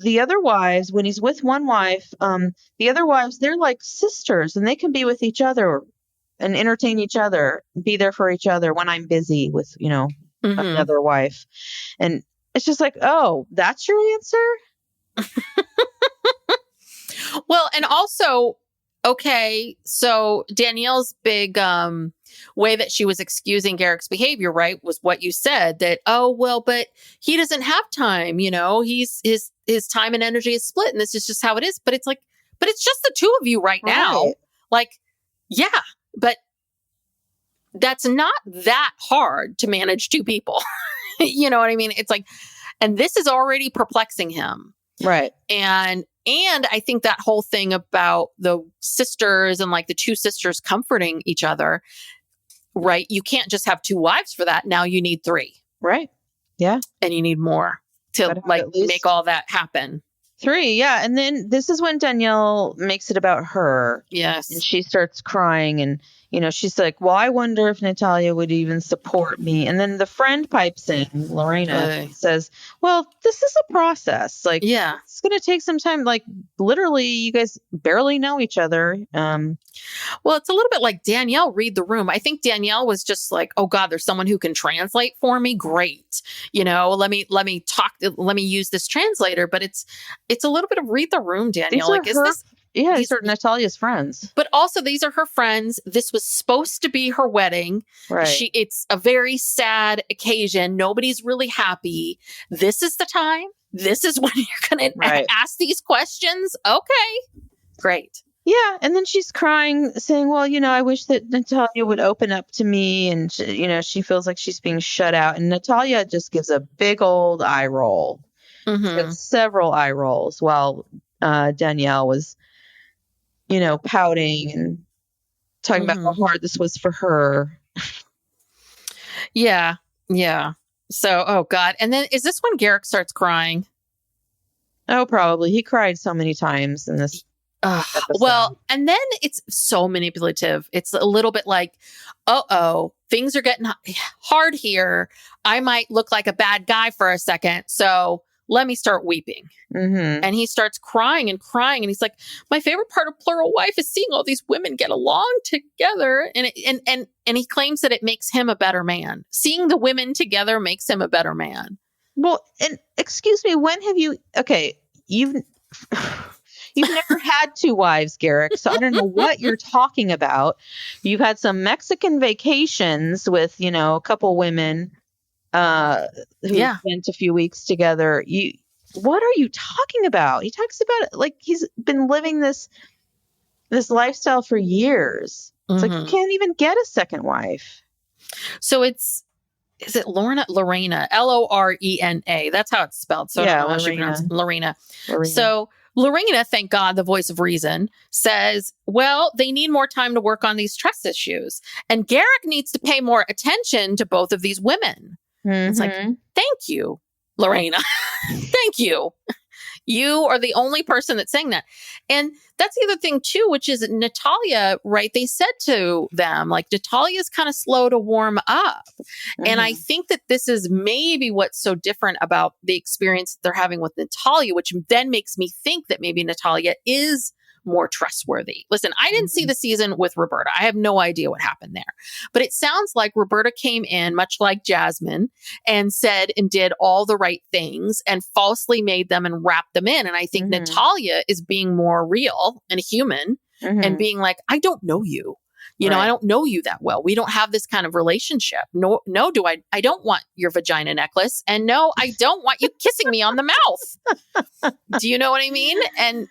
the other wives, when he's with one wife, the other wives, they're like sisters and they can be with each other and entertain each other, be there for each other when I'm busy with, another wife. And it's just like, oh, that's your answer? Well, and also, okay, so Danielle's big way that she was excusing Garrick's behavior, right, was what you said, that, oh, well, but he doesn't have time, his time and energy is split and this is just how it is. But it's like, but it's just the two of you right now. Like, yeah, but that's not that hard to manage 2 people. You know what I mean? It's like, and this is already perplexing him. Right. And I think that whole thing about the sisters and like the 2 sisters comforting each other, right? You can't just have 2 wives for that. Now you need 3. Right. Yeah. And you need more to like make all that happen. 3. Yeah. And then this is when Danielle makes it about her. Yes. And she starts crying and, she's like, well, I wonder if Nathalia would even support me. And then the friend pipes in, Lorena, says, well, this is a process. Like, yeah, it's going to take some time. Like, literally, you guys barely know each other. Well, it's a little bit like Danielle read the room. I think Danielle was just like, oh God, there's someone who can translate for me. Great. Let me talk. Let me use this translator. But it's a little bit of read the room, Danielle. Like, is this? Yeah, these are Natalia's friends. But also, these are her friends. This was supposed to be her wedding. Right. It's a very sad occasion. Nobody's really happy. This is the time. This is when you're going to ask these questions. Okay, great. Yeah, and then she's crying, saying, well, I wish that Nathalia would open up to me. And, she feels like she's being shut out. And Nathalia just gives a big old eye roll. Several eye rolls while Danielle was pouting and talking about how hard this was for her. Yeah. Yeah. So, oh God. And then is this when Garrick starts crying? Oh, probably. He cried so many times in this. Well, and then it's so manipulative. It's a little bit like, things are getting hard here. I might look like a bad guy for a second. So let me start weeping. And he starts crying. And he's like, my favorite part of Plural Wife is seeing all these women get along together. And he claims that it makes him a better man. Seeing the women together makes him a better man. Well, and excuse me, when have you, you've never had 2 wives, Garrick. So I don't know what you're talking about. You've had some Mexican vacations with, a couple women who spent a few weeks together. What are you talking about? He talks about it like he's been living this lifestyle for years. It's like you can't even get a second wife. So is it Lorena? Lorena, Lorena. That's how it's spelled. So yeah, I don't know how she pronounced Lorena. So Lorena, thank God, the voice of reason, says, well, they need more time to work on these trust issues. And Garrick needs to pay more attention to both of these women. It's like, thank you, Lorena. Thank you. You are the only person that's saying that. And that's the other thing too, which is Nathalia, right? They said to them, like, Nathalia is kind of slow to warm up. And I think that this is maybe what's so different about the experience that they're having with Nathalia, which then makes me think that maybe Nathalia is more trustworthy. Listen, I didn't see the season with Roberta. I have no idea what happened there. But it sounds like Roberta came in, much like Jasmin, and said and did all the right things and falsely made them and wrapped them in. And I think Nathalia is being more real and human and being like, I don't know you. You know, I don't know you that well. We don't have this kind of relationship. No, I don't want your vagina necklace. And no, I don't want you kissing me on the mouth. Do you know what I mean? And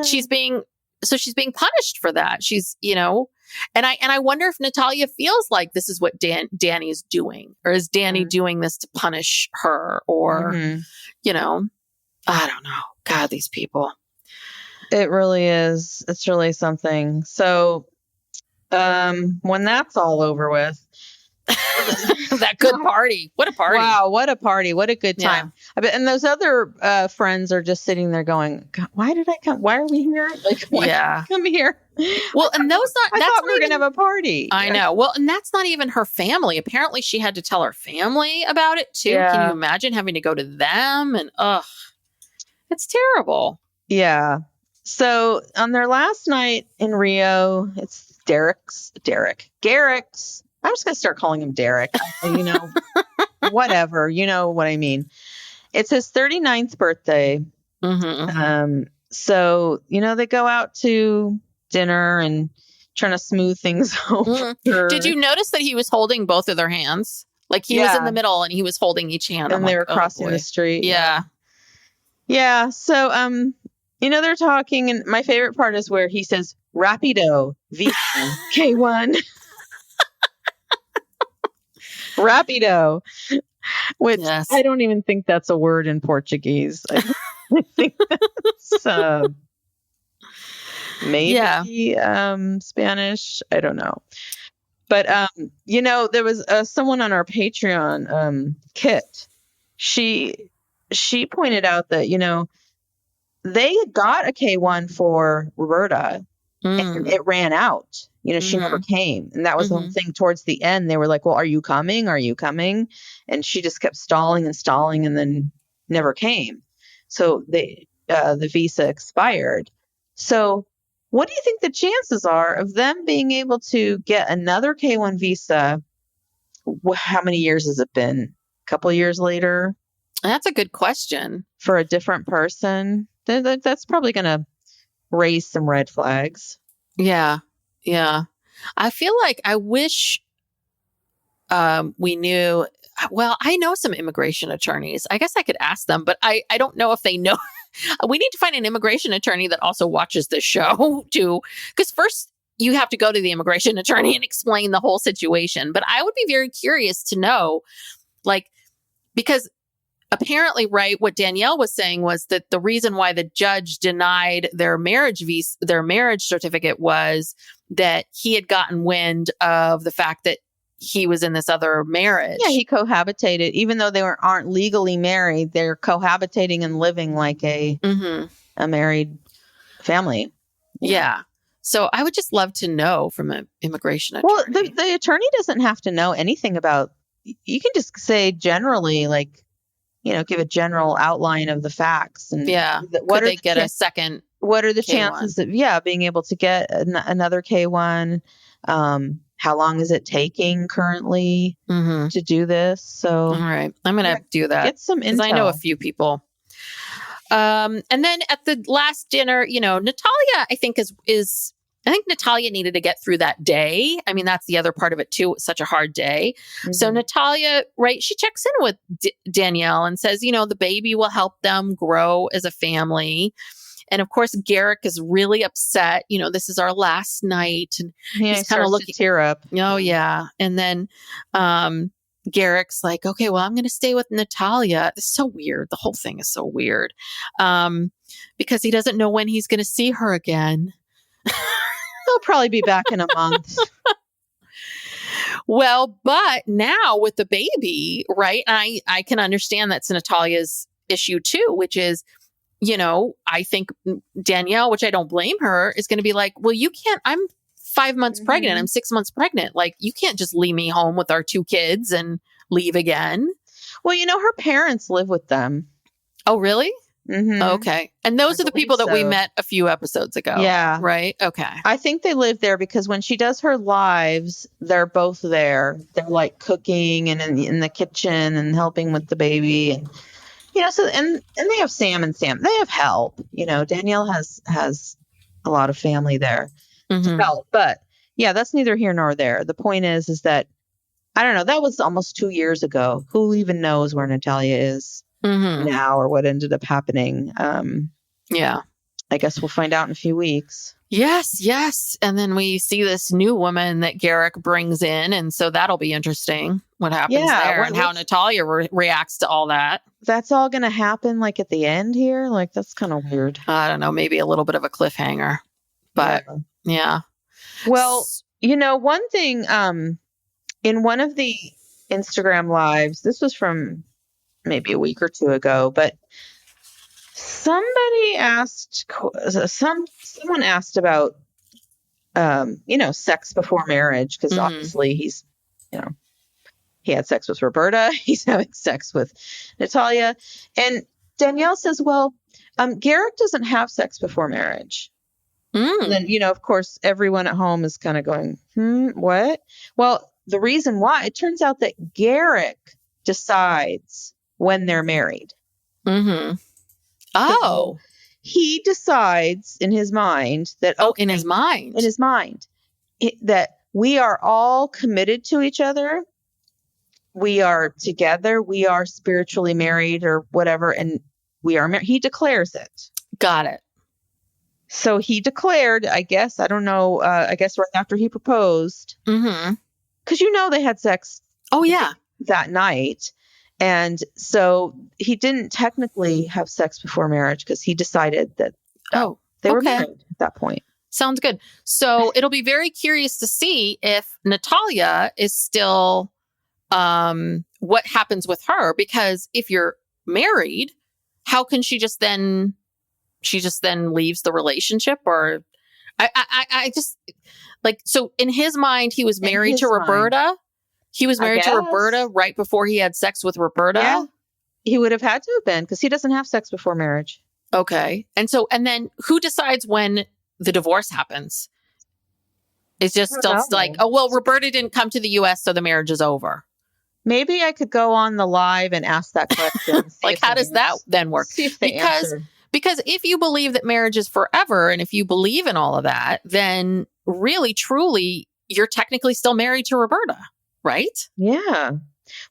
she's being punished for that. She's, you know, and I wonder if Nathalia feels like this is what Danny is doing, or is Danny doing this to punish her, or, you know, I don't know. God, these people. It really is. It's really something. So, when that's all over with, that good party. What a party. Wow, what a party. What a good time. Yeah. And those other friends are just sitting there going, why did I come? Why are we here? Like, why did I come here? Well, and I thought we were going to have a party. I know. Well, and that's not even her family. Apparently she had to tell her family about it too. Yeah. Can you imagine having to go to them? And it's terrible. Yeah. So on their last night in Rio, it's Garrick's. I'm just going to start calling him Derek. You know, whatever. You know what I mean. It's his 39th birthday. So, you know, they go out to dinner and trying to smooth things over. Did you notice that he was holding both of their hands? Like he was in the middle and he was holding each hand. And they were crossing the street. Yeah. Yeah. So, you know, they're talking, and my favorite part is where he says, Rapido, V, K1. Rapido, which I don't even think that's a word in Portuguese. I think that's maybe Spanish. I don't know. But, you know, there was someone on our Patreon, Kit. She pointed out that, you know, they got a K1 for Roberta and it ran out. You know, she never came. And that was the whole thing towards the end. They were like, well, are you coming? Are you coming? And she just kept stalling and then never came. So the visa expired. So what do you think the chances are of them being able to get another K1 visa? How many years has it been? A couple of years later? That's a good question. For a different person? That's probably going to raise some red flags. Yeah. Yeah. I feel like I wish we knew. Well, I know some immigration attorneys. I guess I could ask them, but I don't know if they know. We need to find an immigration attorney that also watches this show too. Because first you have to go to the immigration attorney and explain the whole situation. But I would be very curious to know, like, because apparently, right, what Danielle was saying was that the reason why the judge denied their marriage certificate was that he had gotten wind of the fact that he was in this other marriage. Yeah, he cohabitated. Even though they aren't legally married, they're cohabitating and living like a married family. Yeah. So I would just love to know from an immigration attorney. Well, the attorney doesn't have to know anything about. You can just say generally, like, you know, give a general outline of the facts. And what could they get a second? What are the K1? chances of being able to get another K1? How long is it taking currently to do this? So, all right, I'm going to do that. Get some intel. I know a few people. And then at the last dinner, you know, Nathalia, I think I think Nathalia needed to get through that day. I mean, that's the other part of it too. It was such a hard day. So Nathalia, right, she checks in with Danielle and says, you know, the baby will help them grow as a family. And of course, Garrick is really upset. You know, this is our last night. And he's kind of looking to tear up. Oh, yeah. And then Garrick's like, okay, well, I'm going to stay with Nathalia. It's so weird. The whole thing is so weird because he doesn't know when he's going to see her again. He'll probably be back in a month. Well, but now with the baby, right? I can understand that's Nathalia's issue too, which is, I think Danielle, which I don't blame her, is going to be like, well, you can't, I'm 5 months pregnant. I'm 6 months pregnant. Like, you can't just leave me home with our 2 kids and leave again. Well, her parents live with them. Oh, really? Mm-hmm. Okay. And those are the people that we met a few episodes ago. Yeah. Right? Okay. I think they live there because when she does her lives, they're both there. They're like cooking and in the kitchen and helping with the baby. And, so, and they have Sam. They have help. Danielle has a lot of family there to help. But yeah, that's neither here nor there. The point is that, I don't know, that was almost 2 years ago. Who even knows where Nathalia is now or what ended up happening? Yeah. I guess we'll find out in a few weeks. Yes. And then we see this new woman that Garrick brings in. And so that'll be interesting what happens there and how Nathalia reacts to all that. That's all going to happen like at the end here? Like, that's kind of weird. I don't know. Maybe a little bit of a cliffhanger. But yeah. Well, one thing, in one of the Instagram lives, this was from maybe a week or 2 ago, but somebody asked, someone asked about, sex before marriage, because obviously he's, he had sex with Roberta, he's having sex with Nathalia, and Danielle says, well, Garrick doesn't have sex before marriage. And then, of course, everyone at home is kind of going, what? Well, the reason why, it turns out that Garrick decides when they're married. Oh. He decides in his mind that... in his mind. That we are all committed to each other. We are together. We are spiritually married or whatever. And we are married. He declares it. Got it. So he declared, I guess, I don't know, I guess right after he proposed. Because they had sex. Oh, yeah. That night. And so he didn't technically have sex before marriage because he decided that they were married at that point. Sounds good. So it'll be very curious to see if Nathalia is still, what happens with her, because if you're married, how can she just then leaves the relationship? Or I just like, so in his mind, he was married to Roberta. He was married to Roberta right before he had sex with Roberta. Yeah. He would have had to have been, because he doesn't have sex before marriage. Okay. And then who decides when the divorce happens? It's just still like, Roberta didn't come to the U.S., so the marriage is over. Maybe I could go on the live and ask that question. Like, how does that then work? See if they answer. Because if you believe that marriage is forever, and if you believe in all of that, then really, truly, you're technically still married to Roberta. Right? Yeah.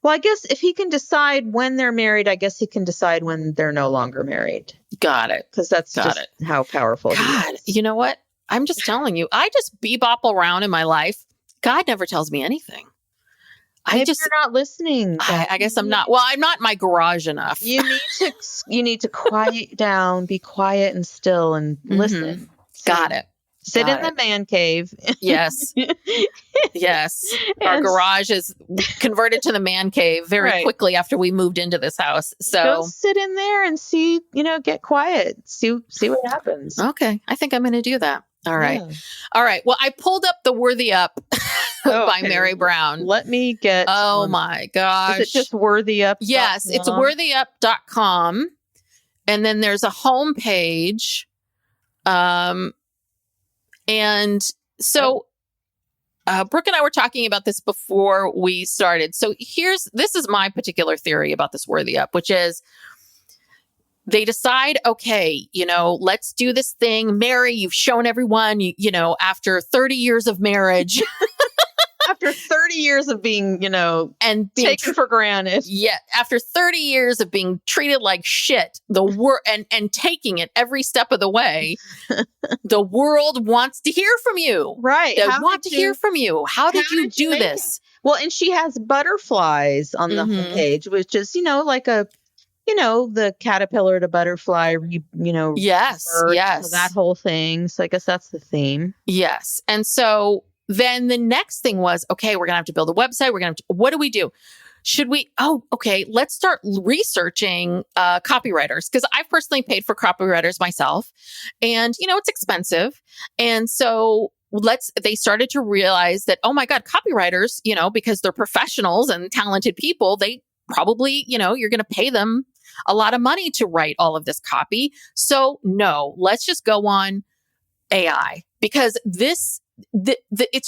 Well, I guess if he can decide when they're married, I guess he can decide when they're no longer married. Got it. Because that's how powerful he is. You know what? I'm just telling you, I just bebop around in my life. God never tells me anything. Maybe you're not listening. I guess I'm not. Well, I'm not in my garage enough. You need to quiet down, be quiet and still, and listen. Got it. Sit in the man cave. Yes. Yes. Our garage is converted to the man cave very quickly after we moved into this house. So go sit in there and see, get quiet. See what happens. Okay. I think I'm going to do that. All right. Yeah. All right. Well, I pulled up the Worthy Up by Meri Brown. Let me get. Oh my gosh. Is it just Worthy Up? Yes. It's worthyup.com. And then there's a home page. And so Brooke and I were talking about this before we started. So this is my particular theory about this Worthy Up, which is they decide, okay, let's do this thing. Meri, you've shown everyone, after 30 years of marriage. After 30 years of being, and being taken for granted. Yeah. After 30 years of being treated like shit, and taking it every step of the way, the world wants to hear from you. Right. They want to hear from you. How did you do this? Well, and she has butterflies on the homepage, which is, like a, the caterpillar to butterfly, yes, bird, yes. that whole thing. So I guess that's the theme. Yes. And so then the next thing was, okay, we're going to have to build a website. What do we do? Should we, let's start researching copywriters, because I've personally paid for copywriters myself, and, it's expensive. And so they started to realize that, oh my God, copywriters, because they're professionals and talented people, they probably, you're going to pay them a lot of money to write all of this copy. So no, let's just go on AI, because it's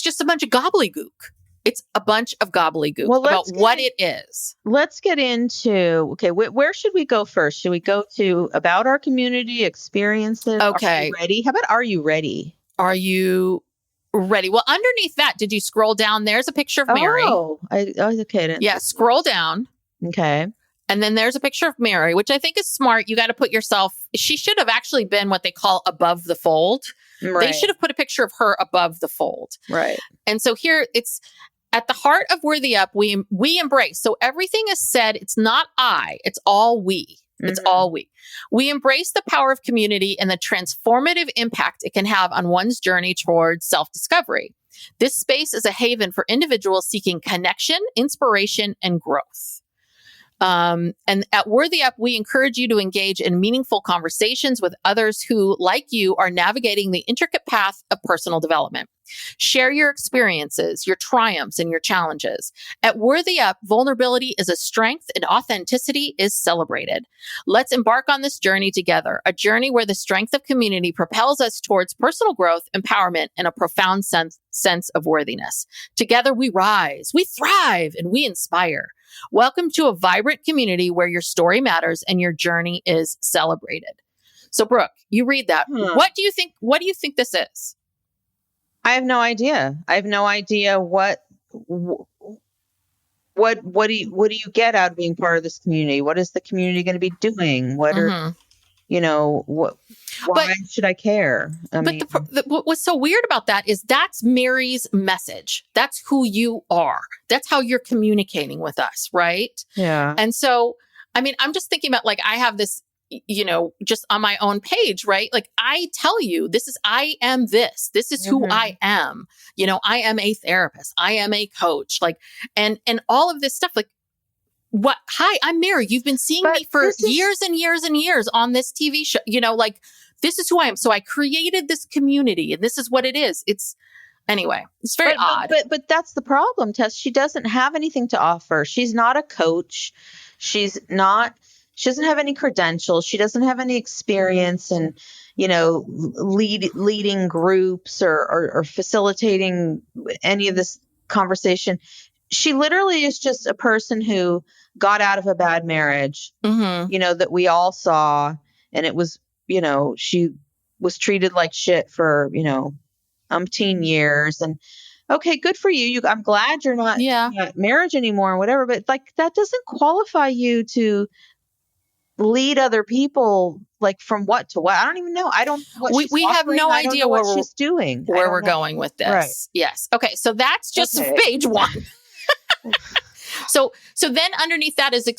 just a bunch of gobbledygook. It's a bunch of gobbledygook about what it is. Let's get into, where should we go first? Should we go to about our community, experiences? Okay. Are you ready? How about, are you ready? Are you ready? Well, underneath that, did you scroll down? There's a picture of Meri. Okay. Yeah, scroll down. Okay. And then there's a picture of Meri, which I think is smart. You got to put yourself, she should have actually been what they call above the fold. Right. They should have put a picture of her above the fold. Right. And so here it's at the heart of Worthy Up, we embrace. So everything is said, it's not I, it's all we. It's all we. We embrace the power of community and the transformative impact it can have on one's journey towards self-discovery. This space is a haven for individuals seeking connection, inspiration, and growth. And at Worthy Up, we encourage you to engage in meaningful conversations with others who, like you, are navigating the intricate path of personal development. Share your experiences, your triumphs, and your challenges. At Worthy Up, vulnerability is a strength and authenticity is celebrated. Let's embark on this journey together, a journey where the strength of community propels us towards personal growth, empowerment, and a profound sense of worthiness. Together we rise, we thrive, and we inspire. Welcome to a vibrant community where your story matters and your journey is celebrated. So, Brooke, you read that. What do you think? What do you think this is? I have no idea. I have no idea what do you get out of being part of this community? What is the community going to be doing? What are why should I care? What's so weird about that is that's Meri's message. That's who you are. That's how you're communicating with us, right? Yeah. And so, I'm just thinking about, like, I have this, just on my own page, right? Like, I tell you, I am this. This is who I am. I am a therapist. I am a coach. Like, and all of this stuff, like, what? Hi, I'm Meri. You've been seeing me for years and years and years on this TV show. Like, this is who I am. So I created this community, and this is what it is. It's very odd. But that's the problem, Tess. She doesn't have anything to offer. She's not a coach. She doesn't have any credentials. She doesn't have any experience in, leading groups or facilitating any of this conversation. She literally is just a person who got out of a bad marriage, that we all saw. And it was, she was treated like shit for, umpteen years. And okay, good for you. I'm glad you're not marriage anymore or whatever. But like, that doesn't qualify you to lead other people, like, from what to what. I don't even know. We have no idea what she's doing, where we're going with this. Right. Yes. Okay. So that's just page one. So then underneath that is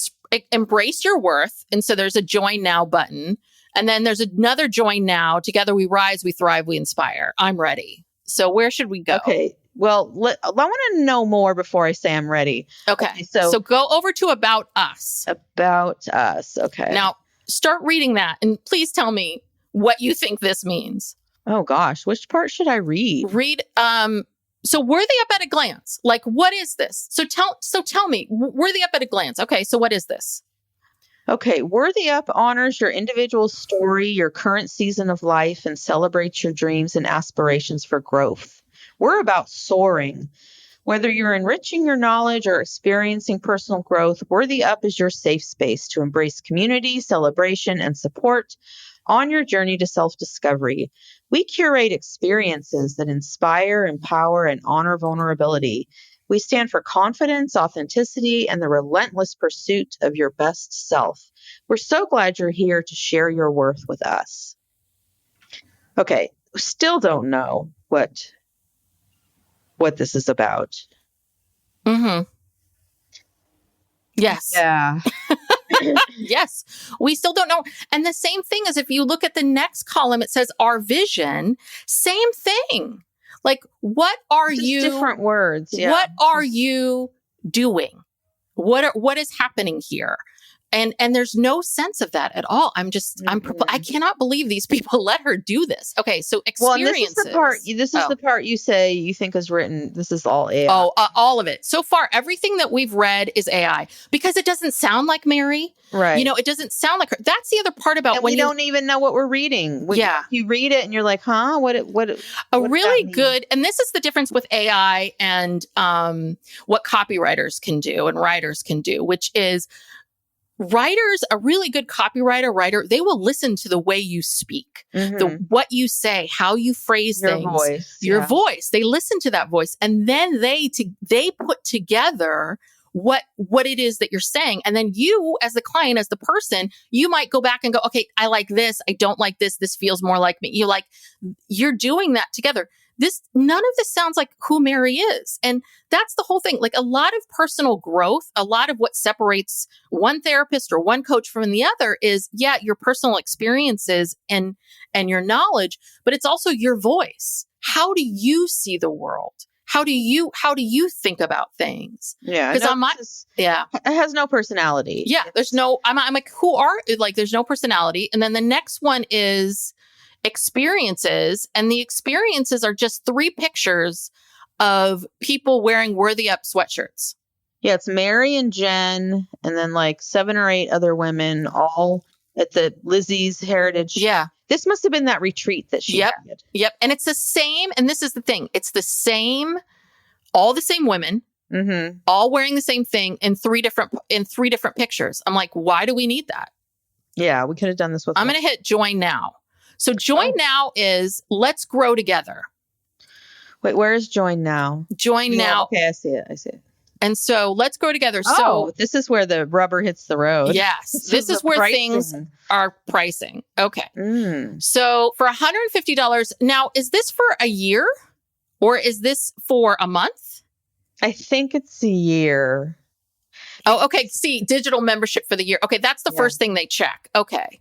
embrace your worth. And so there's a join now button. And then there's another join now. Together we rise, we thrive, we inspire. I'm ready. So where should we go? Okay. Well, I want to know more before I say I'm ready. Okay. So go over to About Us. About Us. Okay. Now start reading that and please tell me what you think this means. Oh gosh. Which part should I read? So Worthy Up at a glance. Like, what is this? So tell me, Worthy Up at a glance. Okay. So what is this? Okay. Worthy Up honors your individual story, your current season of life, and celebrates your dreams and aspirations for growth. We're about soaring. Whether you're enriching your knowledge or experiencing personal growth, Worthy Up is your safe space to embrace community, celebration, and support on your journey to self-discovery. We curate experiences that inspire, empower, and honor vulnerability. We stand for confidence, authenticity, and the relentless pursuit of your best self. We're so glad you're here to share your worth with us. Okay, still don't know what this is about. Yes. Yeah. Yes. We still don't know. And the same thing is if you look at the next column, it says our vision. Same thing. Like, what are Just you different words? Yeah. What are you doing? What is happening here? And there's no sense of that at all. I cannot believe these people let her do this. Okay, so experiences. Well, this is the part you say you think is written. This is all AI. Oh, all of it. So far, everything that we've read is AI because it doesn't sound like Meri. Right. You know, it doesn't sound like her. That's the other part about and when we don't even know what we're reading. You read it and you're like, huh? What really good. And this is the difference with AI and what copywriters can do and writers can do, which is writers, a really good writer, they will listen to the way you speak, what you say, how you phrase your things, voice, voice. They listen to that voice, and then they put together what it is that you're saying. And then you, as the client, as the person, you might go back and go, okay, I like this. I don't like this. This feels more like me. You're doing that together. None of this sounds like who Meri is. And that's the whole thing. Like, a lot of personal growth, a lot of what separates one therapist or one coach from the other is, your personal experiences and your knowledge, but it's also your voice. How do you see the world? How do you think about things? Yeah. Because it has no personality. Yeah. There's no, I'm like, there's no personality. And then the next one is experiences, and the experiences are just 3 pictures of people wearing Worthy Up sweatshirts. Yeah, it's Meri and Jen, and then like 7 or 8 other women, all at the Lizzie's Heritage. Yeah. This must have been that retreat that she had. Yep. And it's the same, and this is the thing, it's the same, all the same women, all wearing the same thing in 3 different pictures. I'm like, why do we need that? Yeah, we could have done this with I'm going to hit join now. So join now is let's grow together. Wait, where is join now? Join now. Okay, I see it. And so let's grow together. So this is where the rubber hits the road. Yes. This is where things are pricing. Okay. So for $150, now, is this for a year or is this for a month? I think it's a year. Oh, okay. See, digital membership for the year. Okay. That's the first thing they check. Okay.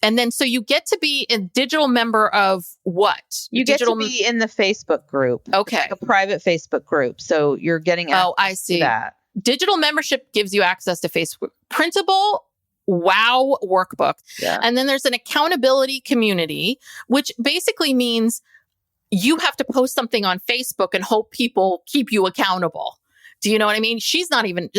And then, so you get to be a digital member of what? You get to be in the Facebook group. Okay. Like a private Facebook group. So you're getting access I see. to that. Digital membership gives you access to Facebook. Printable WOW workbook. Yeah. And then there's an accountability community, which basically means you have to post something on Facebook and hope people keep you accountable. Do you know what I mean? She's not even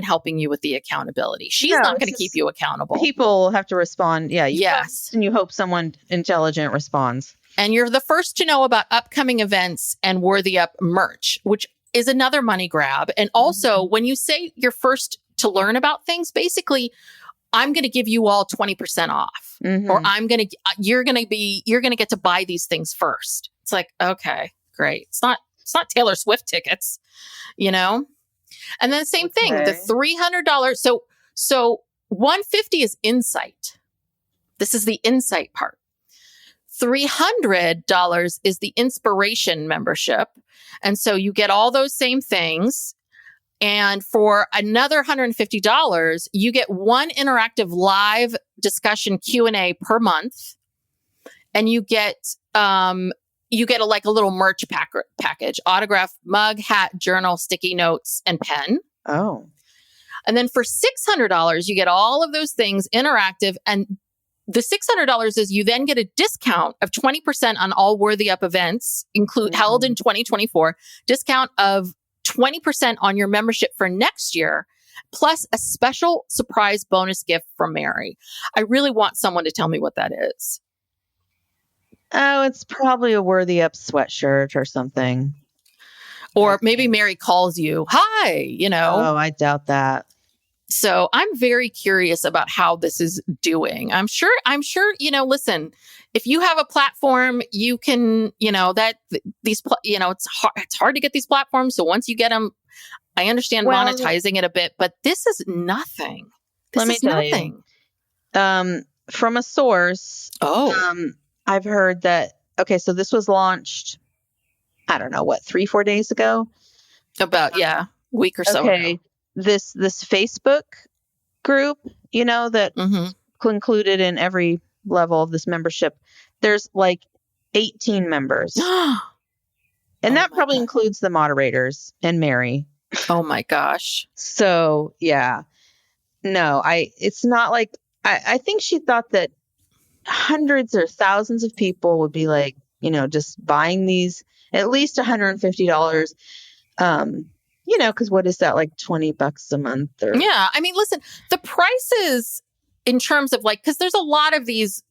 helping you with the accountability. She's not going to keep you accountable. People have to respond. Yeah. Yes. And you hope someone intelligent responds. And you're the first to know about upcoming events and Worthy Up merch, which is another money grab. And also, when you say you're first to learn about things, basically, I'm going to give you all 20% off, or you're going to get to buy these things first. It's like, okay, great. It's not Taylor Swift tickets, you know? And then the same thing, the $300. So $150 is insight. This is the insight part. $300 is the inspiration membership. And so you get all those same things. And for another $150, you get one interactive live discussion Q&A per month. And you get a little merch package, autograph mug, hat, journal, sticky notes, and pen. Oh. And then for $600, you get all of those things interactive. And the $600 is you then get a discount of 20% on all Worthy Up events, held in 2024, discount of 20% on your membership for next year, plus a special surprise bonus gift from Meri. I really want someone to tell me what that is. Oh, it's probably a Worthy Up sweatshirt or something. Or maybe Meri calls you, hi, you know. Oh, I doubt that. So I'm very curious about how this is doing. I'm sure, listen, if you have a platform, you can, it's hard to get these platforms. So once you get them, I understand monetizing it a bit, but this is nothing. Let me tell you. From a source. I've heard that, so this was launched, I don't know, 3-4 days ago? About, week or so ago. This Facebook group, that included in every level of this membership, there's 18 members. And that probably includes the moderators and Meri. Oh my gosh. So yeah, no, it's not like, I think she thought that hundreds or thousands of people would be like, just buying these at least $150. Because what is that, like $20 a month? Or Yeah. I mean, listen, the prices in terms of like, because there's a lot of these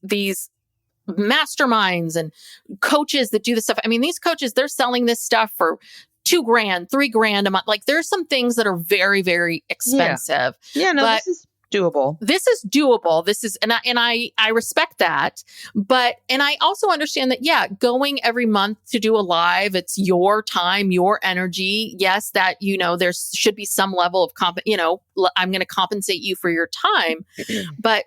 masterminds and coaches that do this stuff. I mean, these coaches, they're selling this stuff for $2,000, $3,000 a month. Like there's some things that are very, very expensive. Yeah, no, this is doable. This is doable. This is, and I respect that. And I also understand that, yeah, going every month to do a live, it's your time, your energy. Yes, that, there should be some level of I'm going to compensate you for your time. But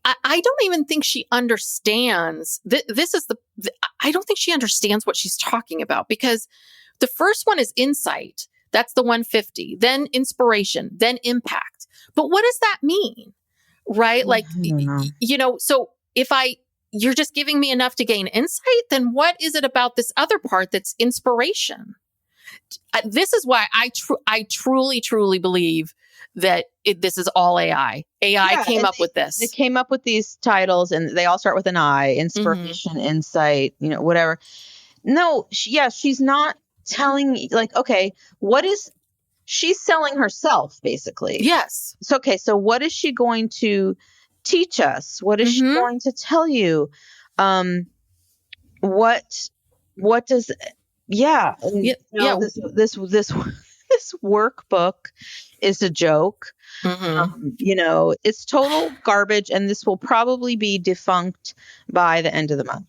I don't even think she understands. I don't think she understands what she's talking about, because the first one is insight. That's the 150, then inspiration, then impact. But what does that mean? Right? Like, so if you're just giving me enough to gain insight, then what is it about this other part that's inspiration? This is why I truly, truly believe that this is all AI. AI came up with this. They came up with these titles, and they all start with an I: inspiration, insight, whatever. No, she's not telling, like, okay, she's selling herself, basically. Yes. So what is she going to teach us? What is she going to tell you? What does, this workbook is a joke. It's total garbage, and this will probably be defunct by the end of the month.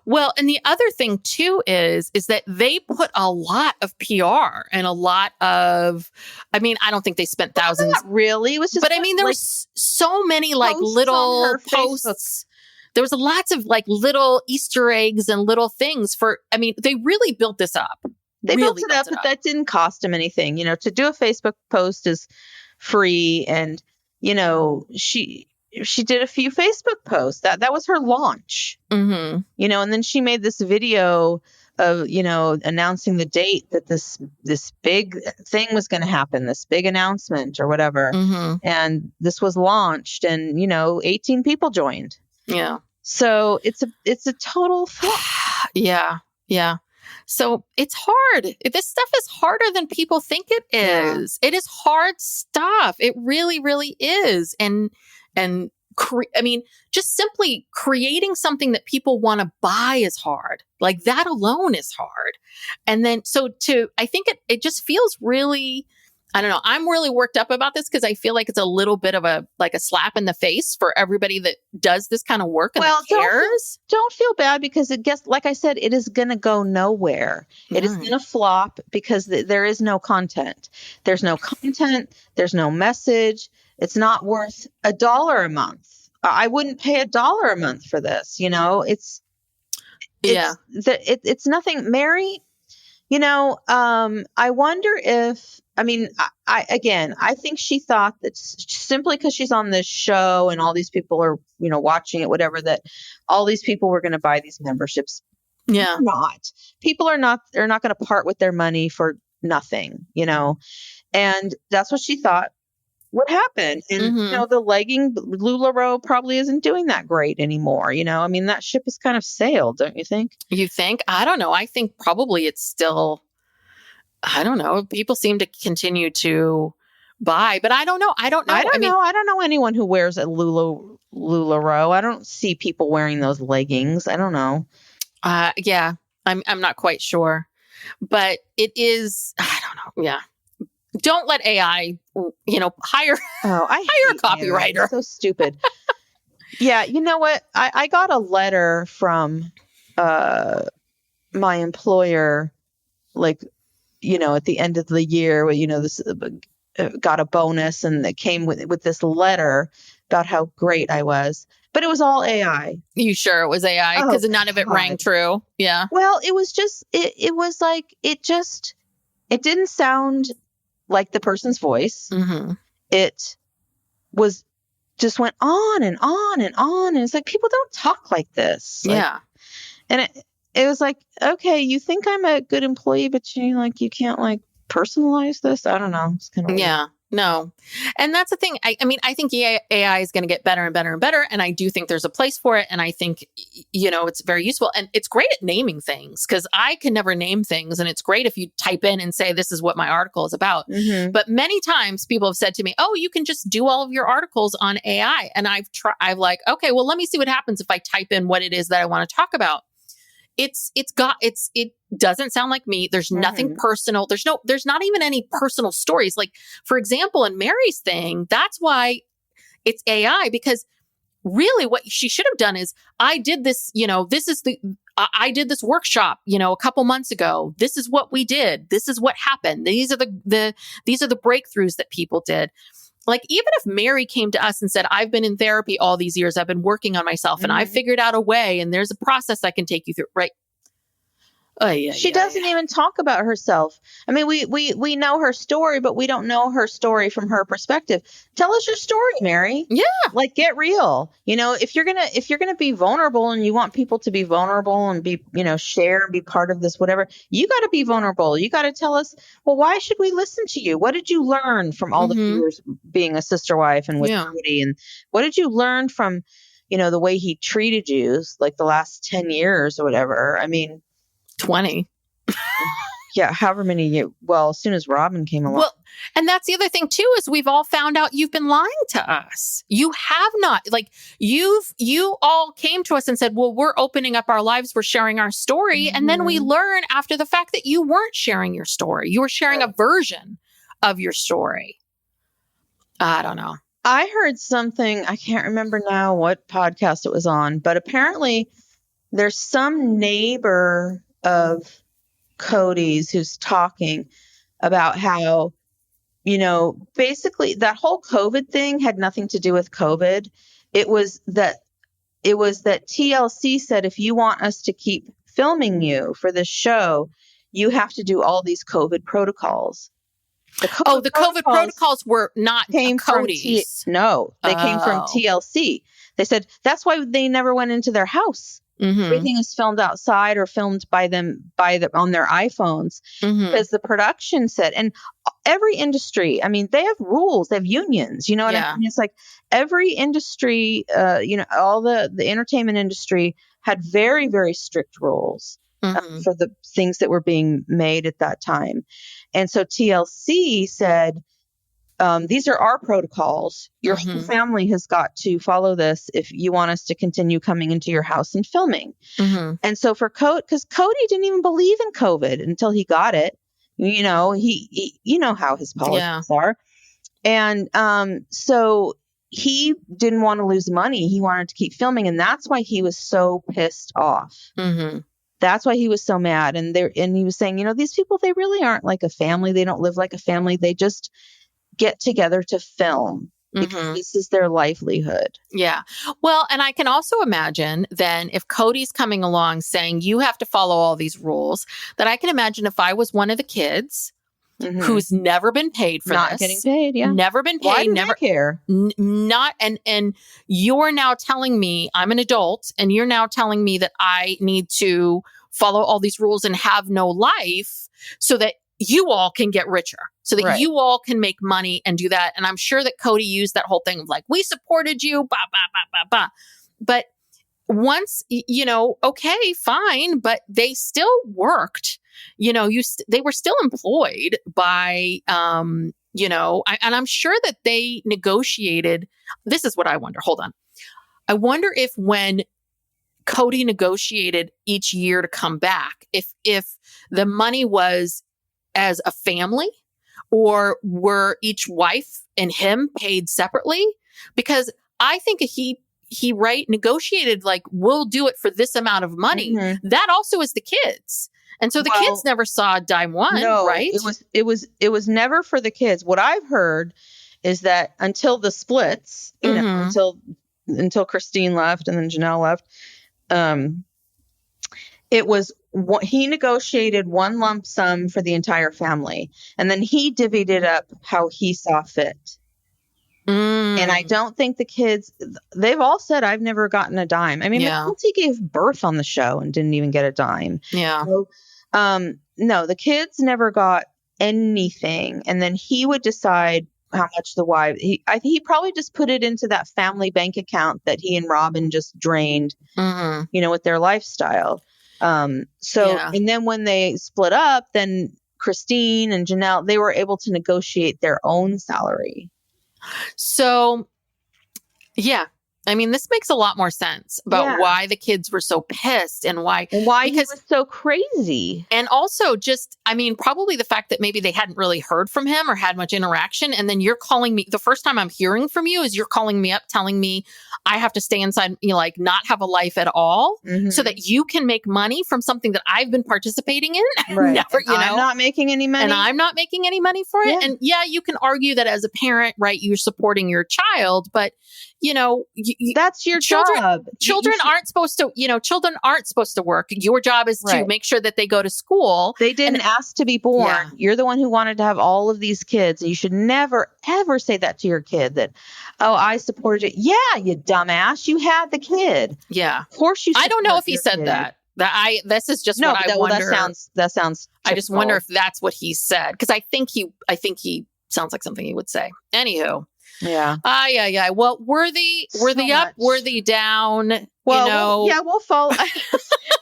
Well, and the other thing too is that they put a lot of PR and a lot of, I mean, I don't think they spent thousands. Not really. It was just, but I mean, there was so many like little posts. There was lots of like little Easter eggs and little things they really built this up. They built it up, but that didn't cost them anything. To do a Facebook post is free. And, she did a few Facebook posts. That was her launch, and then she made this video of, announcing the date that this big thing was going to happen, this big announcement or whatever. And this was launched, and, 18 people joined. Yeah. So it's a total flop. Yeah. Yeah. So it's hard. This stuff is harder than people think it is. Yeah. It is hard stuff. It really, really is. And just simply creating something that people want to buy is hard. Like that alone is hard. And then, I think it just feels really, I don't know. I'm really worked up about this because I feel like it's a little bit of a slap in the face for everybody that does this kind of work and cares. Don't feel bad, because it gets, like I said, it is going to go nowhere. It is going to flop because there is no content. There's no content. There's no message. It's not worth $1 a month. I wouldn't pay $1 a month for this. It's nothing. Meri, I wonder if, I think she thought that simply because she's on this show and all these people are, watching it, whatever, that all these people were going to buy these memberships. Yeah. They're not. People are not going to part with their money for nothing, and that's what she thought would happen. And, the legging LuLaRoe probably isn't doing that great anymore. That ship has kind of sailed, don't you think? You think? I don't know. I think probably it's still, I don't know. People seem to continue to buy, but I don't know. I don't know. I don't know anyone who wears a LuLaRoe. I don't see people wearing those leggings. I don't know. Yeah, I'm not quite sure, but it is, I don't know. Yeah. Don't let AI, hire a copywriter. It's so stupid. Yeah. You know what? I got a letter from my employer, like, at the end of the year, where, this got a bonus, and it came with this letter about how great I was. But it was all AI. You sure it was AI? Because none of it rang true. Yeah. Well, it was just, it was like, it didn't sound like the person's voice. It just went on and on and on. And it's like, people don't talk like this. Yeah. And it was like, okay, you think I'm a good employee, but you can't like personalize this. I don't know. It's kind of Yeah. No. And that's the thing. I mean, I think AI is going to get better and better and better. And I do think there's a place for it. And I think, it's very useful. And it's great at naming things because I can never name things. And it's great if you type in and say, this is what my article is about. But many times people have said to me, oh, you can just do all of your articles on AI. And I've like, okay, well, let me see what happens if I type in what it is that I want to talk about. It doesn't sound like me. There's nothing personal. There's not even any personal stories. Like, for example, in Meri's thing, that's why it's AI, because really what she should have done is I did this, I did this workshop, a couple months ago. This is what we did. This is what happened. These are the breakthroughs that people did. Like, even if Meri came to us and said, I've been in therapy all these years, I've been working on myself and I figured out a way and there's a process I can take you through, right? She doesn't even talk about herself. I mean, we know her story, but we don't know her story from her perspective. Tell us your story, Meri. Yeah. Like, get real. If you're gonna be vulnerable and you want people to be vulnerable and be, share and be part of this, whatever, you got to be vulnerable. You got to tell us, well, why should we listen to you? What did you learn from all the years being a sister wife and with Cody? And what did you learn from, the way he treated you, like the last 10 years or whatever? I mean, 20. Yeah, however many years. Well, as soon as Robin came along. Well, and that's the other thing too, is we've all found out you've been lying to us. You have not. Like, you all came to us and said, well, we're opening up our lives. We're sharing our story. And then we learn after the fact that you weren't sharing your story. You were sharing a version of your story. I don't know. I heard something, I can't remember now what podcast it was on, but apparently there's some neighbor of Cody's who's talking about how, basically that whole COVID thing had nothing to do with COVID. It was that TLC said, if you want us to keep filming you for this show, you have to do all these COVID protocols. The COVID protocols were not Cody's. No, they came from TLC. They said that's why they never went into their house. Everything is filmed outside or filmed by them on their iPhones because the production said, and every industry, I mean, they have rules, they have unions, you know what I mean? It's like every industry, all the entertainment industry had very, very strict rules for the things that were being made at that time. And so TLC said, these are our protocols. Your whole family has got to follow this if you want us to continue coming into your house and filming. And so for because Cody didn't even believe in COVID until he got it. He how his politics are. And so he didn't want to lose money. He wanted to keep filming. And that's why he was so pissed off. That's why he was so mad. And he was saying, these people, they really aren't like a family. They don't live like a family. They just get together to film because this is their livelihood. Yeah. Well, and I can also imagine then if Cody's coming along saying you have to follow all these rules, that I can imagine if I was one of the kids who's never been paid for not this. Getting paid, yeah. Never been paid. Why do never they care. Not and you're now telling me I'm an adult and you're now telling me that I need to follow all these rules and have no life so that you all can get richer, so that you all can make money and do that. And I'm sure that Cody used that whole thing of like, we supported you, bah, bah, bah, bah, bah. But once, okay, fine, but they still worked, they were still employed by, and I'm sure that they negotiated. This is what I wonder. Hold on. I wonder if when Cody negotiated each year to come back, if the money was as a family, or were each wife and him paid separately? Because I think he negotiated like, we'll do it for this amount of money. That also is the kids. And so the kids never saw dime one, right? It was never for the kids. What I've heard is that until the splits, until Christine left and then Janelle left, it was he negotiated one lump sum for the entire family, and then he divvied it up how he saw fit. And And I don't think the kids, they've all said, I've never gotten a dime. I mean, Mackenzie gave birth on the show and didn't even get a dime. Yeah. So, no, the kids never got anything. And then he would decide how much the wife, he probably just put it into that family bank account that he and Robin just drained, with their lifestyle. And then when they split up, then Christine and Janelle, they were able to negotiate their own salary. So, yeah. I mean, this makes a lot more sense about why the kids were so pissed and why he was so crazy. And also just, I mean, probably the fact that maybe they hadn't really heard from him or had much interaction. And then you're calling me, the first time I'm hearing from you is you're calling me up, telling me I have to stay inside, not have a life at all so that you can make money from something that I've been participating in. Right. Never, I'm not making any money. And I'm not making any money for it. And you can argue that as a parent, right, you're supporting your child, but that's your job. Children aren't supposed to, children aren't supposed to work. Your job is to make sure that they go to school. They didn't ask to be born. Yeah. You're the one who wanted to have all of these kids. You should never, ever say that to your kid that, oh, I supported you. Yeah, you dumbass. You had the kid. Yeah. Of course you I don't know if he said that. This is just what I wonder. That sounds I just wonder if that's what he said. Because I think he sounds like something he would say. Anywho. Yeah. Yeah. Well, worthy up, worthy down. Well, we'll follow.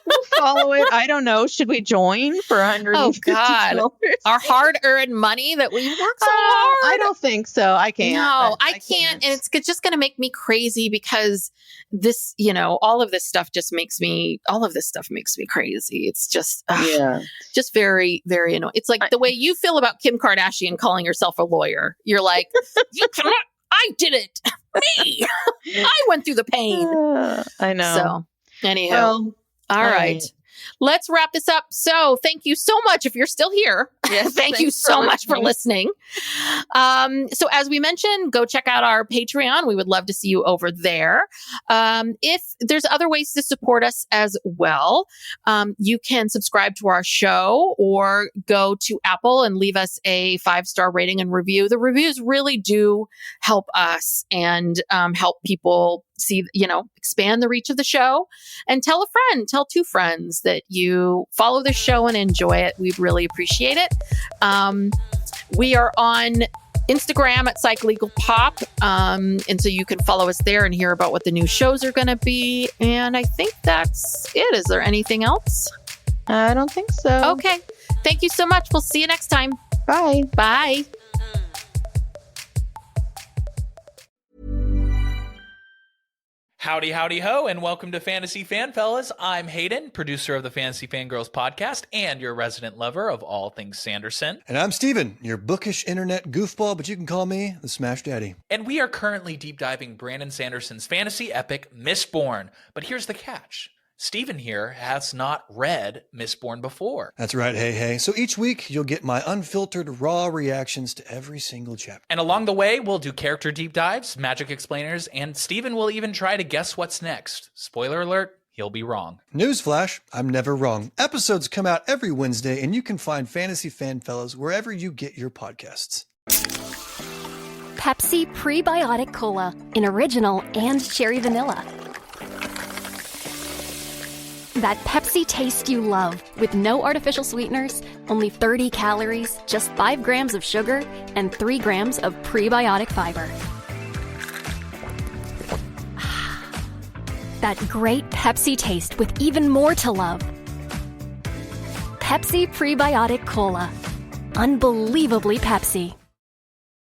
We'll follow it. I don't know. Should we join for $150? Oh God, our hard-earned money that we work so hard. I don't think so. I can't. No, I can't. And it's just going to make me crazy because this, all of this stuff makes me crazy. It's just, just very, very annoying. It's like the way you feel about Kim Kardashian calling herself a lawyer. You're like, you cannot. I did it. Me. I went through the pain. I know. So, anyhow. All right. Let's wrap this up. So thank you so much if you're still here. Yes, thank you so much for listening. So as we mentioned, go check out our Patreon. We would love to see you over there. If there's other ways to support us as well, you can subscribe to our show or go to Apple and leave us a 5-star rating and review. The reviews really do help us and help people see, expand the reach of the show, and tell a friend, tell 2 friends that you follow the show and enjoy it. We'd really appreciate it. We are on Instagram at PsychLegalPop. And so you can follow us there and hear about what the new shows are going to be. And I think that's it. Is there anything else? I don't think so. Okay. Thank you so much. We'll see you next time. Bye. Bye. Howdy, howdy, ho, and welcome to Fantasy Fan Fellas. I'm Hayden, producer of the Fantasy Fangirls podcast and your resident lover of all things Sanderson. And I'm Steven, your bookish internet goofball, but you can call me the Smash Daddy. And we are currently deep diving Brandon Sanderson's fantasy epic, Mistborn. But here's the catch. Steven here has not read Mistborn before. That's right, hey. So each week, you'll get my unfiltered, raw reactions to every single chapter. And along the way, we'll do character deep dives, magic explainers, and Steven will even try to guess what's next. Spoiler alert, he'll be wrong. Newsflash, I'm never wrong. Episodes come out every Wednesday, and you can find Fantasy Fan Fellas wherever you get your podcasts. Pepsi Prebiotic Cola in original and cherry vanilla. That Pepsi taste you love, with no artificial sweeteners, only 30 calories, just 5 grams of sugar, and 3 grams of prebiotic fiber. That great Pepsi taste with even more to love. Pepsi Prebiotic Cola. Unbelievably Pepsi.